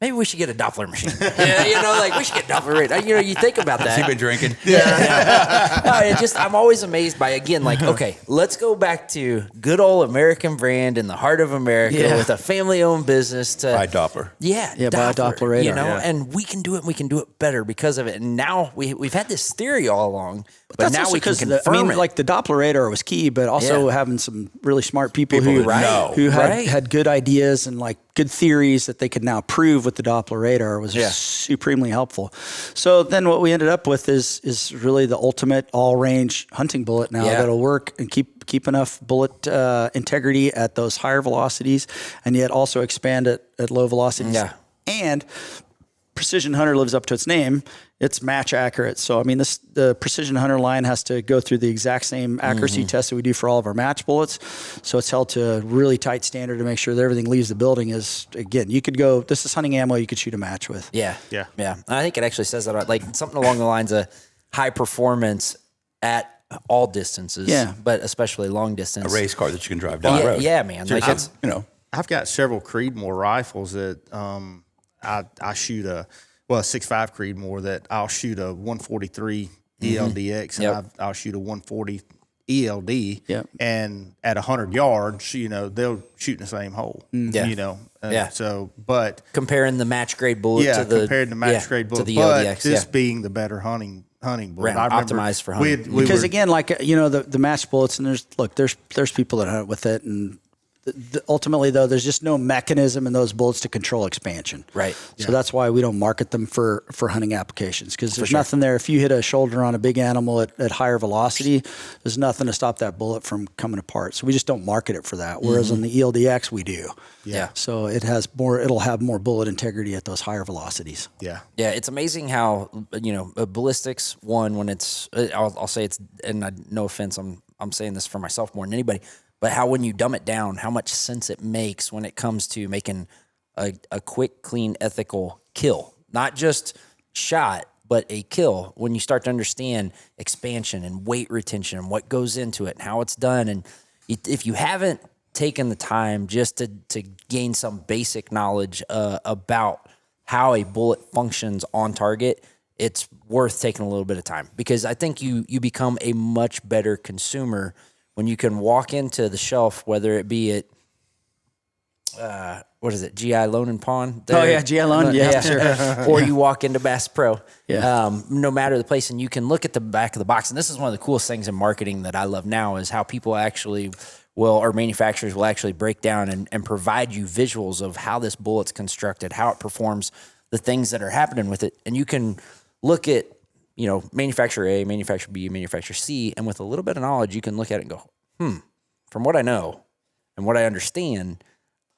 maybe we should get a Doppler machine. Yeah, we should get Doppler radar. You think about that. Has he been drinking? Yeah. No, I'm always amazed by, again, okay, let's go back to good old American brand in the heart of America with a family-owned business to Buy Doppler. Yeah, buy a Doppler radar. And we can do it. And we can do it better because of it. And now we've had this theory all along, but now we can confirm it. Like the Doppler radar was key, but also having some really smart people who had good ideas and like good theories that they could now prove with the Doppler radar was supremely helpful. So then what we ended up with is really the ultimate all-range hunting bullet now that'll work and keep enough bullet integrity at those higher velocities and yet also expand at low velocities. Yeah. And Precision Hunter lives up to its name. It's match accurate. So, the Precision Hunter line has to go through the exact same accuracy test that we do for all of our match bullets. So it's held to a really tight standard to make sure that everything leaves the building again, you could go, this is hunting ammo you could shoot a match with. Yeah. And I think it actually says that, like something along the lines of high performance at all distances, but especially long distance. A race car that you can drive down the road. Yeah, man. So I've got several Creedmoor rifles that I shoot a 6.5 Creedmoor that I'll shoot a 143 ELDX and I'll shoot a 140 ELD. Yep. And at 100 yards, they'll shoot in the same hole. So, but comparing the match grade bullet to the compared to match grade bullet, to the but ELDX, this being the better hunting bullet, optimized for hunting. Because again, the match bullets, and there's people that hunt with it, and ultimately, though, there's just no mechanism in those bullets to control expansion. Right. So that's why we don't market them for hunting applications, because there's nothing there. If you hit a shoulder on a big animal at higher velocity, there's nothing to stop that bullet from coming apart. So we just don't market it for that. Whereas on the ELDX, we do. Yeah. So it'll have more bullet integrity at those higher velocities. Yeah. Yeah. It's amazing how, ballistics, when it's, I'll say it's, and no offense, I'm saying this for myself more than anybody, but how when you dumb it down, how much sense it makes when it comes to making a quick, clean, ethical kill. Not just shot, but a kill. When you start to understand expansion and weight retention and what goes into it and how it's done. And if you haven't taken the time just to gain some basic knowledge about how a bullet functions on target, it's worth taking a little bit of time, because I think you become a much better consumer when you can walk into the shelf, whether it be at what is it, GI Loan and Pawn? Oh yeah, GI Loan, yeah, sure. Or you walk into Bass Pro, Yeah. no matter the place, and you can look at the back of the box. And this is one of the coolest things in marketing that I love now, is how people actually will, or manufacturers will actually break down and provide you visuals of how this bullet's constructed, how it performs, the things that are happening with it. And you can look at, manufacturer A, manufacturer B, manufacturer C, and with a little bit of knowledge, you can look at it and go, from what I know and what I understand,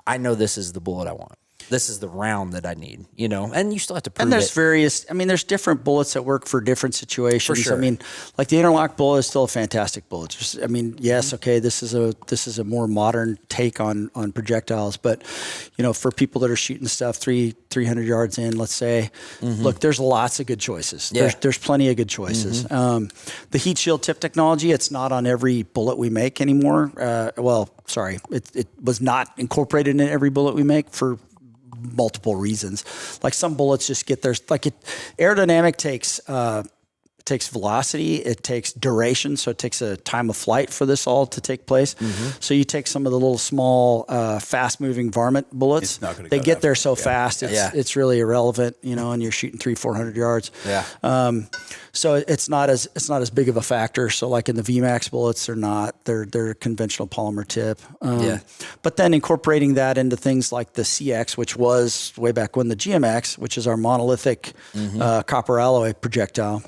I know this is the bullet I want. This is the round that I need, and you still have to prove And there's it. there's different bullets that work for different situations. For sure. I mean, like the interlock bullet is still a fantastic bullet. Yes, okay, this is a more modern take on projectiles, but for people that are shooting stuff 300 yards in, let's say, look, there's lots of good choices. Yeah. There's plenty of good choices. The heat shield tip technology, it's not on every bullet we make anymore. It was not incorporated in every bullet we make for multiple reasons. Like some bullets just get aerodynamic takes velocity, it takes duration, so it takes a time of flight for this all to take place. So you take some of the little small, fast-moving varmint bullets. They get there so fast, it's really irrelevant, and you're shooting 300-400 yards. Yeah. So it's not as big of a factor. So like in the VMAX bullets, they're conventional polymer tip. But then incorporating that into things like the CX, which was way back when the GMX, which is our monolithic copper alloy projectile.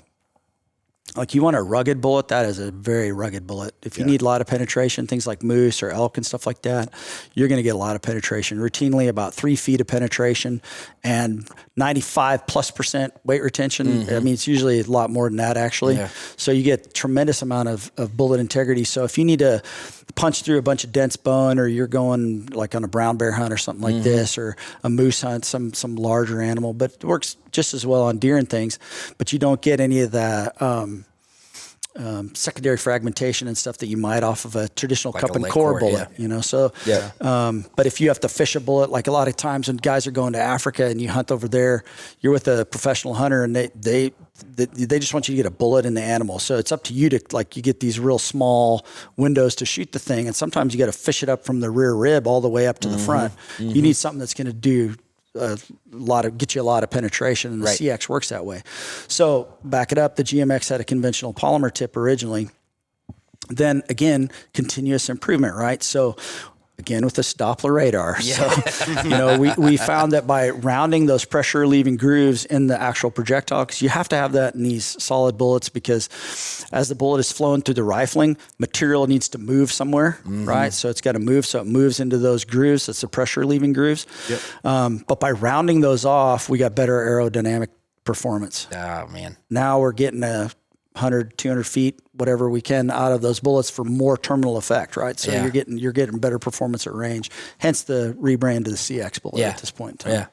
Like you want a rugged bullet, that is a very rugged bullet. If you need a lot of penetration, things like moose or elk and stuff like that, you're going to get a lot of penetration. Routinely about 3 feet of penetration and 95+% weight retention. I mean, it's usually a lot more than that actually. Yeah. So you get tremendous amount of bullet integrity. So if you need to punch through a bunch of dense bone, or you're going like on a brown bear hunt or something like this, or a moose hunt, some larger animal, but it works just as well on deer and things, but you don't get any of the secondary fragmentation and stuff that you might off of a traditional like cup and lead core core, bullet, So, but if you have to fish a bullet, like a lot of times when guys are going to Africa and you hunt over there, you're with a professional hunter and they just want you to get a bullet in the animal. So it's up to you to, like, you get these real small windows to shoot the thing. And sometimes you got to fish it up from the rear rib all the way up to the front. You need something that's going to do get you a lot of penetration, and the CX works that way. So back it up, the GMX had a conventional polymer tip originally. Then again, continuous improvement, right? So again, with this Doppler radar. So, we found that by rounding those pressure relieving grooves in the actual projectile, because you have to have that in these solid bullets, because as the bullet is flowing through the rifling, material needs to move somewhere, right? So it's got to move, so it moves into those grooves. That's the pressure relieving grooves. But by rounding those off, we got better aerodynamic performance. Oh, man. Now we're getting 100, 200 feet, whatever we can out of those bullets for more terminal effect, right? So you're getting better performance at range. Hence the rebrand to the CX bullet at this point in time.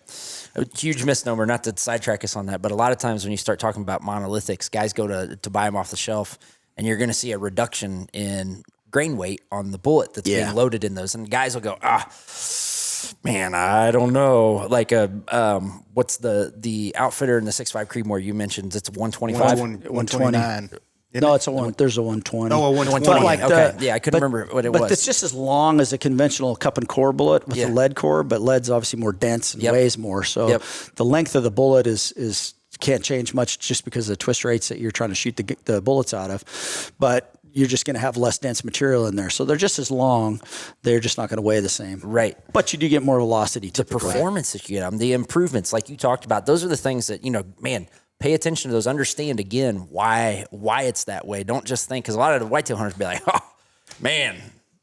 A huge misnomer, not to sidetrack us on that, but a lot of times when you start talking about monolithics, guys go to buy them off the shelf, and you're going to see a reduction in grain weight on the bullet that's being loaded in those. And guys will go, man, I don't know. Like what's the outfitter in the 6.5 Creedmoor you mentioned? It's 125, 129. No, it's there's a 120. Oh, a 120. Like I couldn't remember what it was. But it's just as long as a conventional cup and core bullet with a lead core, but lead's obviously more dense and weighs more. So the length of the bullet is can't change much just because of the twist rates that you're trying to shoot the bullets out of. But you're just going to have less dense material in there. So they're just as long. They're just not going to weigh the same. Right. But you do get more velocity. The performance that you get on, the improvements like you talked about, those are the things that, pay attention to those. Understand, again, why it's that way. Don't just think, because a lot of the whitetail hunters be like, oh, man,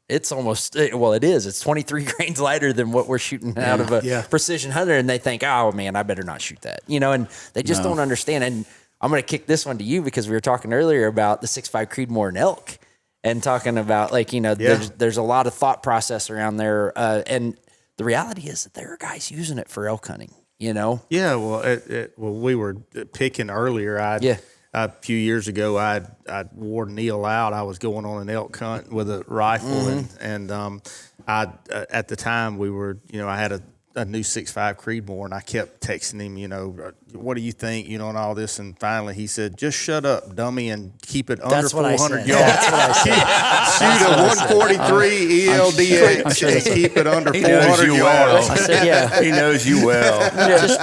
it's almost, it is. It's 23 grains lighter than what we're shooting out of a precision hunter. And they think, oh, man, I better not shoot that. And they just don't understand. And I'm going to kick this one to you, because we were talking earlier about the 6.5 Creedmoor and elk, and talking about there's a lot of thought process around there. And the reality is that there are guys using it for elk hunting, Yeah. Well, we were picking earlier. A few years ago, I wore Neil out. I was going on an elk hunt with a rifle, and at the time we were, I had a new 6.5 Creedmoor, and I kept texting him, what do you think, and all this. And finally he said, just shut up, dummy, and keep it under 400 yards. That's what I said. Shoot a 143 ELDX and keep it under 400 you yards. well. I said, yeah. He knows you well.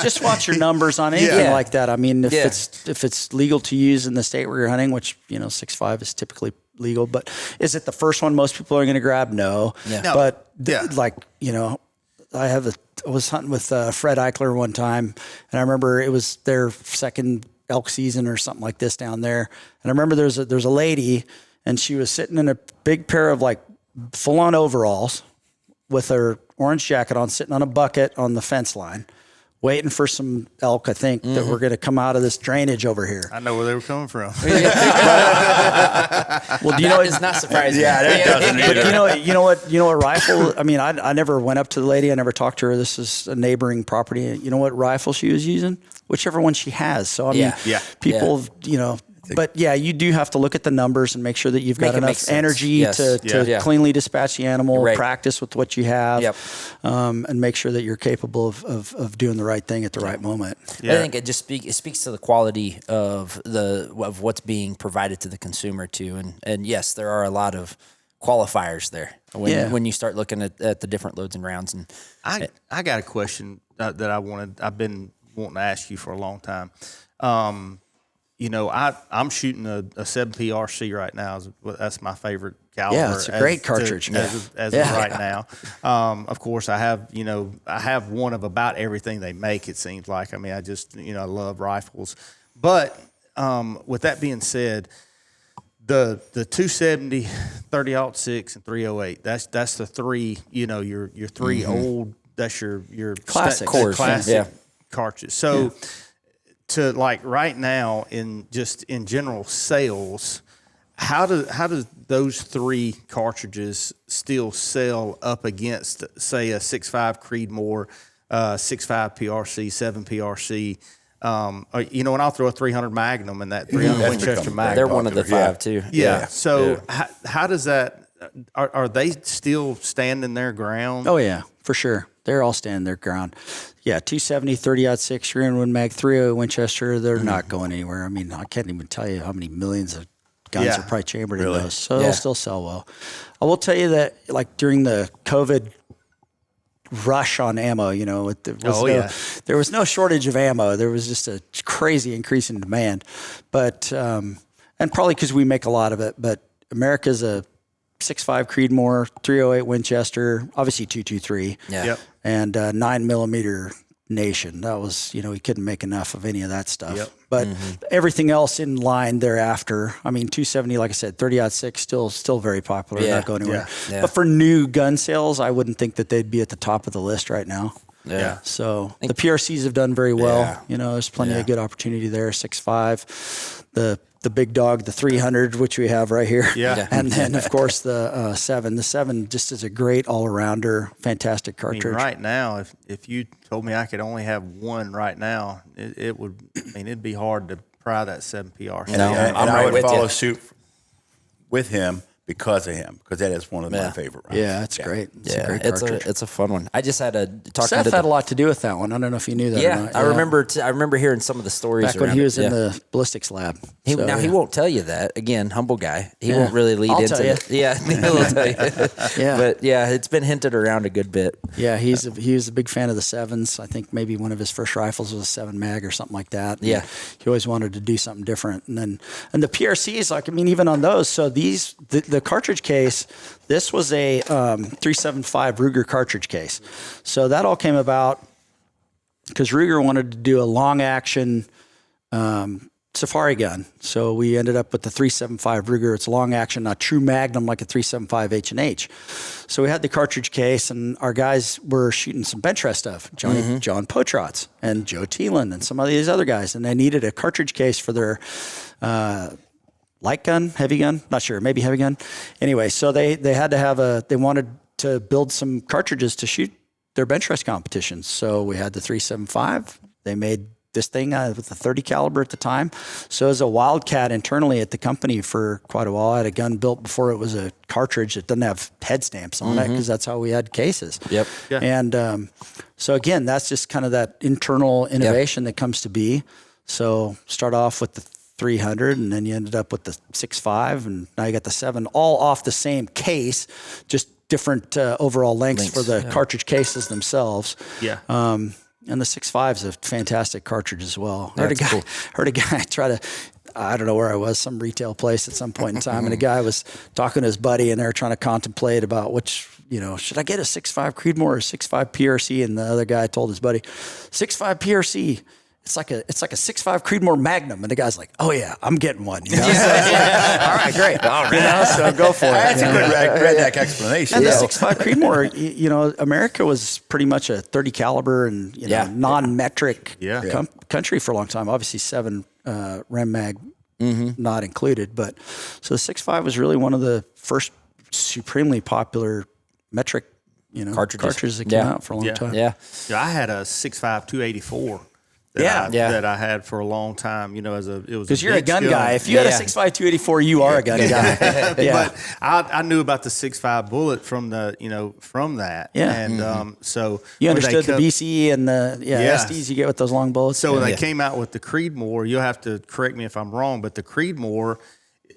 Just watch your numbers on anything like that. I mean, if it's legal to use in the state where you're hunting, which 6.5 is typically legal, but is it the first one most people are going to grab? No. No. But I was hunting with Fred Eichler one time, and I remember it was their second elk season or something like this down there. And I remember there's a lady, and she was sitting in a big pair of like full on overalls with her orange jacket on, sitting on a bucket on the fence line, waiting for some elk, I think, that were going to come out of this drainage over here. I know where they were coming from. Well, do you know It's not surprising. Yeah, that doesn't either. But you know what rifle? I mean, I never went up to the lady. I never talked to her. This is a neighboring property. You know what rifle she was using? Whichever one she has. So I mean, people, But yeah, you do have to look at the numbers and make sure that you've got enough energy to cleanly dispatch the animal, practice with what you have, and make sure that you're capable of doing the right thing at the right moment. I think it just speaks to the quality of what's being provided to the consumer too. And yes, there are a lot of qualifiers there when you start looking at the different loads and rounds. And I got a question that I've been wanting to ask you for a long time. I'm shooting a 7 PRC right now. That's my favorite caliber. Yeah, it's a great cartridge. As of right now. Of course, I have one of about everything they make, it seems like. I mean, I just, I love rifles. But with that being said, the 270, 30-06, and 308, that's the three, your three old, that's your classic cartridge. So to like right now in general sales, how do those three cartridges still sell up against, say, a 6.5 Creedmoor, 6.5 PRC, 7 PRC? And I'll throw a 300 Magnum and that 300 Winchester Magnum. They're one of the five too. Yeah. So how does that? Are they still standing their ground? Oh yeah, for sure. They're all standing their ground. Yeah, 270, 30-06, Rear Win Mag, 308 Winchester, they're not going anywhere. I mean, I can't even tell you how many millions of guns are probably chambered in those. So they'll still sell well. I will tell you that, like, during the COVID rush on ammo, there was no shortage of ammo. There was just a crazy increase in demand. But, and probably because we make a lot of it, but America's a 6.5 Creedmoor, 308 Winchester, obviously 223, and 9mm Nation. That was, we couldn't make enough of any of that stuff. But everything else in line thereafter, I mean, 270, like I said, 30-06, still very popular, not going anywhere. But for new gun sales, I wouldn't think that they'd be at the top of the list right now. So the PRCs have done very well. There's plenty of good opportunity there. 6.5, the big dog, the 300, which we have right here. And then, of course, the 7. The 7 just is a great all-arounder, fantastic cartridge. I mean, right now, if you told me I could only have one right now, it'd be hard to pry that 7 PRC. And I would follow suit with him because of him, because that is one of my favorite rounds. Yeah, it's great. It's a great cartridge. It's a fun one. I just had Seth had a lot to do with that one. I don't know if you knew that or not. I remember hearing some of the stories back when he was in the ballistics lab. He won't tell you that. Again, humble guy. He won't really lead into it. Yeah, he'll tell you. But it's been hinted around a good bit. Yeah, he was a big fan of the 7s. I think maybe one of his first rifles was a 7 mag or something like that. Yeah, he always wanted to do something different. And the PRCs, like, I mean, even on those. So the cartridge case, this was a 375 Ruger cartridge case. So that all came about because Ruger wanted to do a long action safari gun. So we ended up with the 375 Ruger. It's long action, not true magnum like a 375 H&H. So we had the cartridge case, and our guys were shooting some bench rest stuff. John Potrotz and Joe Thielen and some of these other guys, and they needed a cartridge case for their light gun, heavy gun, not sure, maybe heavy gun. Anyway, so they had to they wanted to build some cartridges to shoot their bench rest competitions. So we had the 375. They made this thing with the 30 caliber at the time. So as a wildcat internally at the company for quite a while, I had a gun built before it was a cartridge that doesn't have head stamps on it because that's how we had cases. Yep. Yeah. And so again, that's just kind of that internal innovation that comes to be. So start off with the 300 and then you ended up with the 6.5 and now you got the 7 all off the same case, just different overall lengths for the cartridge cases themselves. Yeah. And the 6.5 is a fantastic cartridge as well. Heard a guy try to, I don't know where I was, some retail place at some point in time, and a guy was talking to his buddy, and they were trying to contemplate about which, should I get a 6.5 Creedmoor or 6.5 PRC? And the other guy told his buddy, 6.5 PRC. It's like a 6.5 Creedmoor Magnum, and the guy's like, "Oh yeah, I'm getting one." So, all right, great. All right, so go for it. That's a good redneck explanation. And the 6.5 Creedmoor, America was pretty much a 30 caliber and non-metric country for a long time. Obviously, 7 Rem Mag not included, but so the 6.5 was really one of the first supremely popular metric cartridges that came out for a long time. Yeah. I had a 6.5 284. That I had for a long time, it was because you're a gun guy. If you had a 6.5 284, you are a gun guy. But I knew about the 6.5 bullet from that. Yeah. And so you understood the BCE and the SDs you get with those long bullets. So when they came out with the Creedmoor, you'll have to correct me if I'm wrong, but the Creedmoor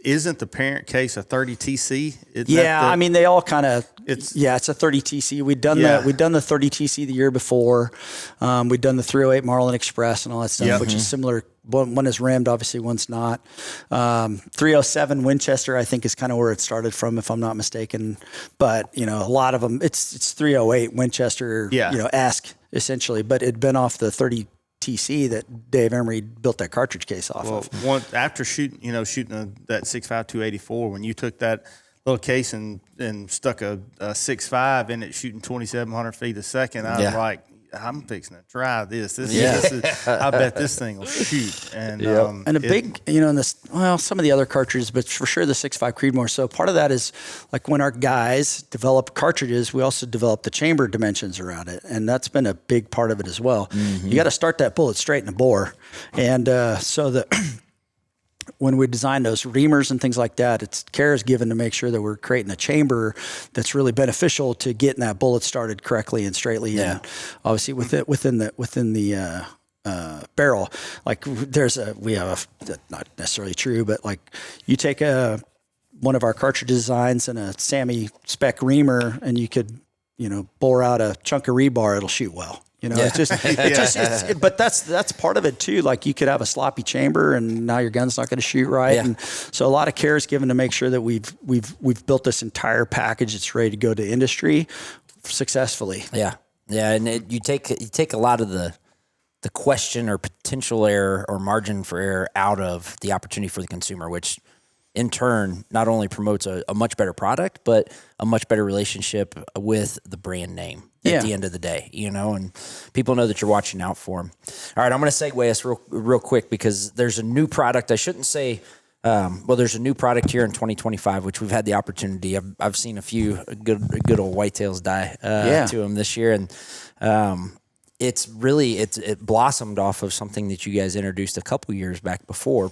isn't the parent case a 30 TC? I mean they all kind of. It's a 30 TC. We'd done the 30 TC the year before. We'd done the 308 Marlin Express and all that stuff, which is similar. One is rimmed, obviously one's not. 307 Winchester, I think, is kind of where it started from, if I'm not mistaken. But a lot of them, it's 308 Winchester, esque essentially. But it'd been off the 30 TC that Dave Emery built that cartridge case off of. After shooting that 6.5 284, when you took that little case and stuck a 6.5 in it shooting 2,700 feet a second, I was like, I'm fixing to try this. This is, I bet this thing will shoot. And and big, some of the other cartridges, but for sure the 6.5 Creedmoor. So part of that is like when our guys develop cartridges, we also develop the chamber dimensions around it, and that's been a big part of it as well. You got to start that bullet straight in the bore, and so the. When we design those reamers and things like that, it's care is given to make sure that we're creating a chamber that's really beneficial to getting that bullet started correctly and straightly. And obviously within the barrel, like we have not necessarily true, but like you take one of our cartridge designs and a Sammy spec reamer, and you could bore out a chunk of rebar, it'll shoot well. But that's part of it too. Like you could have a sloppy chamber, and now your gun's not going to shoot right. And so a lot of care is given to make sure that we've built this entire package that's ready to go to industry successfully. Yeah, and you take a lot of the question or potential error or margin for error out of the opportunity for the consumer, which in turn not only promotes a much better product, but a much better relationship with the brand name. At the end of the day, and people know that you're watching out for them. All right, I'm going to segue us real quick because there's a new product. I shouldn't say, there's a new product here in 2025, which we've had the opportunity. I've seen a few good old whitetails die to them this year, and it blossomed off of something that you guys introduced a couple years back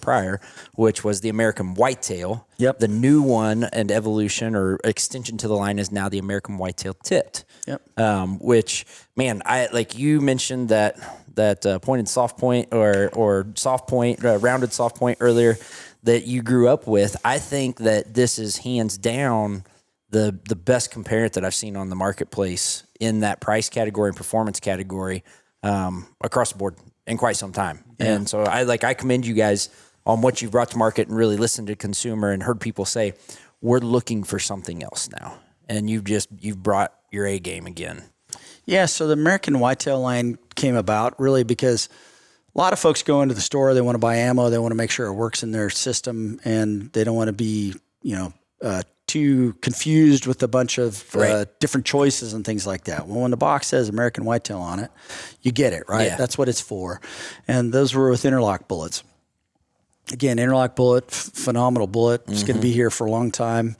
prior, which was the American Whitetail. Yep. The new one and evolution or extension to the line is now the American Whitetail Tipped. Yep. Which, man, I like you mentioned that pointed soft point or soft point, rounded soft point earlier that you grew up with. I think that this is hands down the best comparator that I've seen on the marketplace in that price category and performance category across the board in quite some time. Yeah. And so I commend you guys on what you've brought to market and really listened to consumer and heard people say, we're looking for something else now. And you've brought your A game again. Yeah. So the American Whitetail line came about really because a lot of folks go into the store, they want to buy ammo, they want to make sure it works in their system, and they don't want to be, too confused with a bunch of different choices and things like that. Well, when the box says American Whitetail on it, you get it, right? Yeah. That's what it's for. And those were with interlock bullets. Again, interlock bullet, phenomenal bullet. It's going to be here for a long time.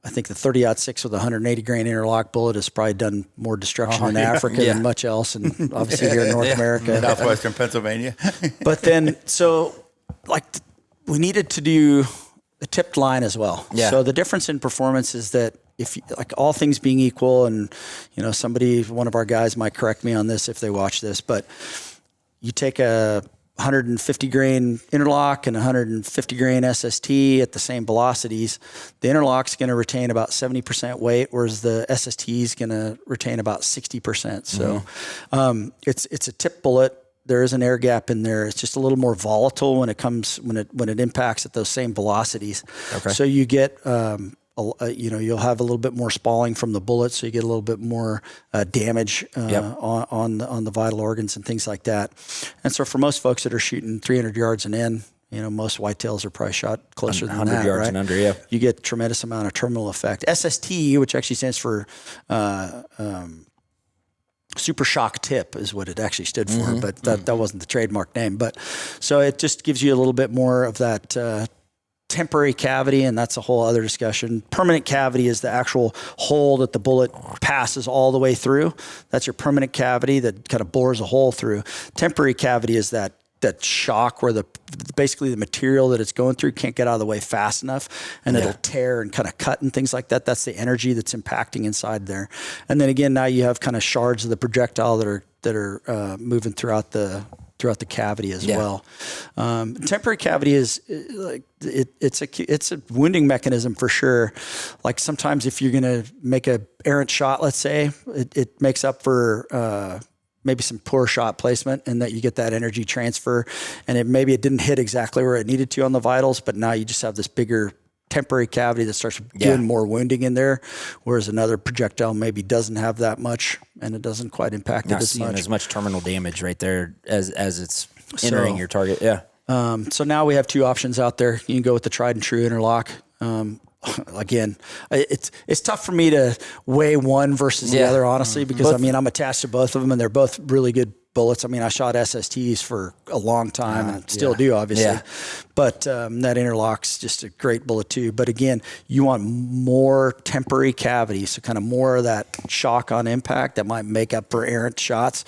I think the 30-06 with a 180 grain interlock bullet has probably done more destruction in Africa than much else, and obviously here in North America, Southwestern Pennsylvania. But then, so like we needed to do a tipped line as well. Yeah. So the difference in performance is that if like all things being equal, and one of our guys might correct me on this if they watch this, but you take a 150 grain interlock and 150 grain SST at the same velocities, the interlock's going to retain about 70% weight, whereas the SST is going to retain about 60%. So it's a tip bullet. There is an air gap in there. It's just a little more volatile when it impacts at those same velocities. Okay. So you get you'll have a little bit more spalling from the bullet, so you get a little bit more damage on the vital organs and things like that. And so for most folks that are shooting 300 yards and in, most whitetails are probably shot closer than 100 that, yards right? and under, yeah. You get tremendous amount of terminal effect. SST, which actually stands for Super Shock Tip, is what it actually stood for, but that wasn't the trademark name. But so it just gives you a little bit more of that temporary cavity, and that's a whole other discussion. Permanent cavity is the actual hole that the bullet passes all the way through. That's your permanent cavity that kind of bores a hole through. Temporary cavity is that shock where basically the material that it's going through can't get out of the way fast enough, and it'll tear and kind of cut and things like that. That's the energy that's impacting inside there. And then again, now you have kind of shards of the projectile that are moving throughout the cavity as well. Temporary cavity is like it's a wounding mechanism for sure. Like sometimes if you're going to make a errant shot, let's say, it makes up for maybe some poor shot placement, and that you get that energy transfer, and maybe it didn't hit exactly where it needed to on the vitals, but now you just have this bigger temporary cavity that starts doing more wounding in there, whereas another projectile maybe doesn't have that much, and it doesn't quite impact it as much. As much terminal damage right there as it's entering your target. Yeah. So now we have two options out there. You can go with the tried and true interlock. Again, it's tough for me to weigh one versus the other, honestly, because I'm attached to both of them, and they're both really good bullets. I mean, I shot SSTs for a long time and still do, obviously. But that interlock's just a great bullet too. But again, you want more temporary cavity, so kind of more of that shock on impact that might make up for errant shots.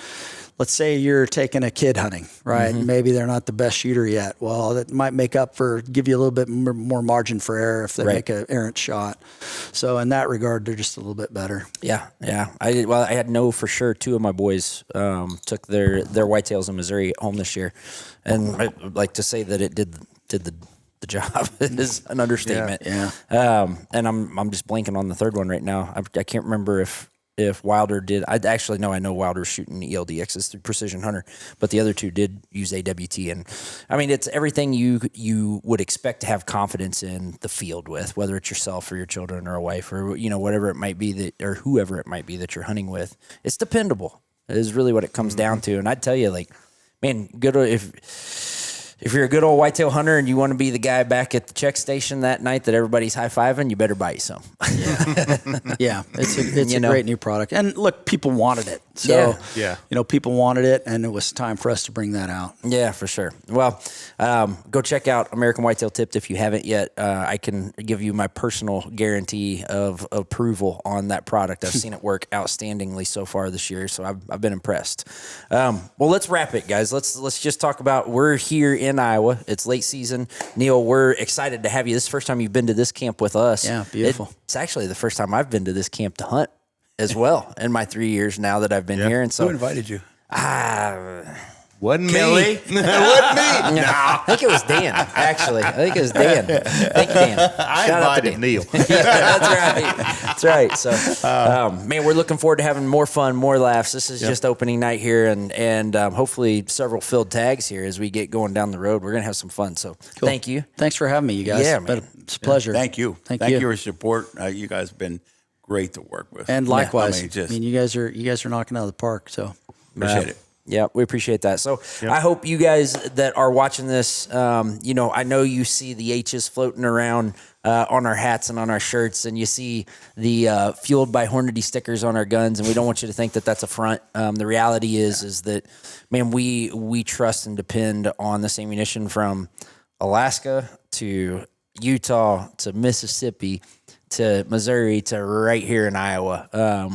Let's say you're taking a kid hunting, right? Maybe they're not the best shooter yet. Well, that might give you a little bit more margin for error if they make an errant shot. So in that regard, they're just a little bit better. Yeah. I had for sure 2 of my boys took their whitetails in Missouri home this year, and I'd like to say that it did the job is an understatement. Yeah. And I'm just blanking on the third one right now. I can't remember if Wilder did. I know Wilder's shooting ELDXs through Precision Hunter, but the other 2 did use AWT. And I mean, it's everything you would expect to have confidence in the field with, whether it's yourself or your children or a wife or, whatever it might be or whoever it might be that you're hunting with. It's dependable is really what it comes down to. And I'd tell you, like, man, if you're a good old whitetail hunter and you want to be the guy back at the check station that night that everybody's high-fiving, you better buy you some. Yeah, it's a great new product. And look, people wanted it. So, people wanted it, and it was time for us to bring that out. Yeah, for sure. Well, go check out American Whitetail Tipped if you haven't yet. I can give you my personal guarantee of approval on that product. I've seen it work outstandingly so far this year, so I've been impressed. Well, let's wrap it, guys. Let's just talk about, we're here in Iowa. It's late season. Neil, we're excited to have you. This is the first time you've been to this camp with us. Yeah, beautiful. It's actually the first time I've been to this camp to hunt as well in my 3 years now that I've been here. And so, who invited you? Wasn't Kelly? me. Wasn't me. No. I think it was Dan, actually. I think it was Dan. Thank you, Dan. I Shout out to invited Dan. Neil. That's right. So, man, we're looking forward to having more fun, more laughs. This is just opening night here, and hopefully several filled tags here as we get going down the road. We're going to have some fun. So, Thank you. Thanks for having me, you guys. Yeah, man. It's a pleasure. Thank you. Thank you for your support. You guys have been great to work with. And likewise. I mean, you guys are knocking out of the park. So appreciate it. Yeah, we appreciate that. So I hope you guys that are watching this, I know you see the H's floating around on our hats and on our shirts, and you see the Fueled by Hornady stickers on our guns, and we don't want you to think that that's a front. The reality is that, man, we trust and depend on this ammunition from Alaska to Utah to Mississippi to Missouri to right here in Iowa.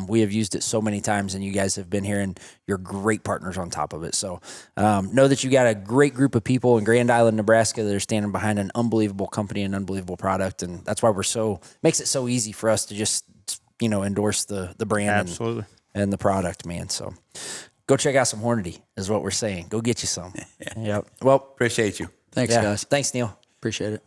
We have used it so many times, and you guys have been here, and you're great partners on top of it. So know that you got a great group of people in Grand Island, Nebraska that are standing behind an unbelievable company and unbelievable product, and that's why makes it so easy for us to just endorse the brand Absolutely. and the product, man. So go check out some Hornady is what we're saying. Go get you some. Yep. Well, Appreciate you. Thanks, guys. Thanks, Neil. Appreciate it.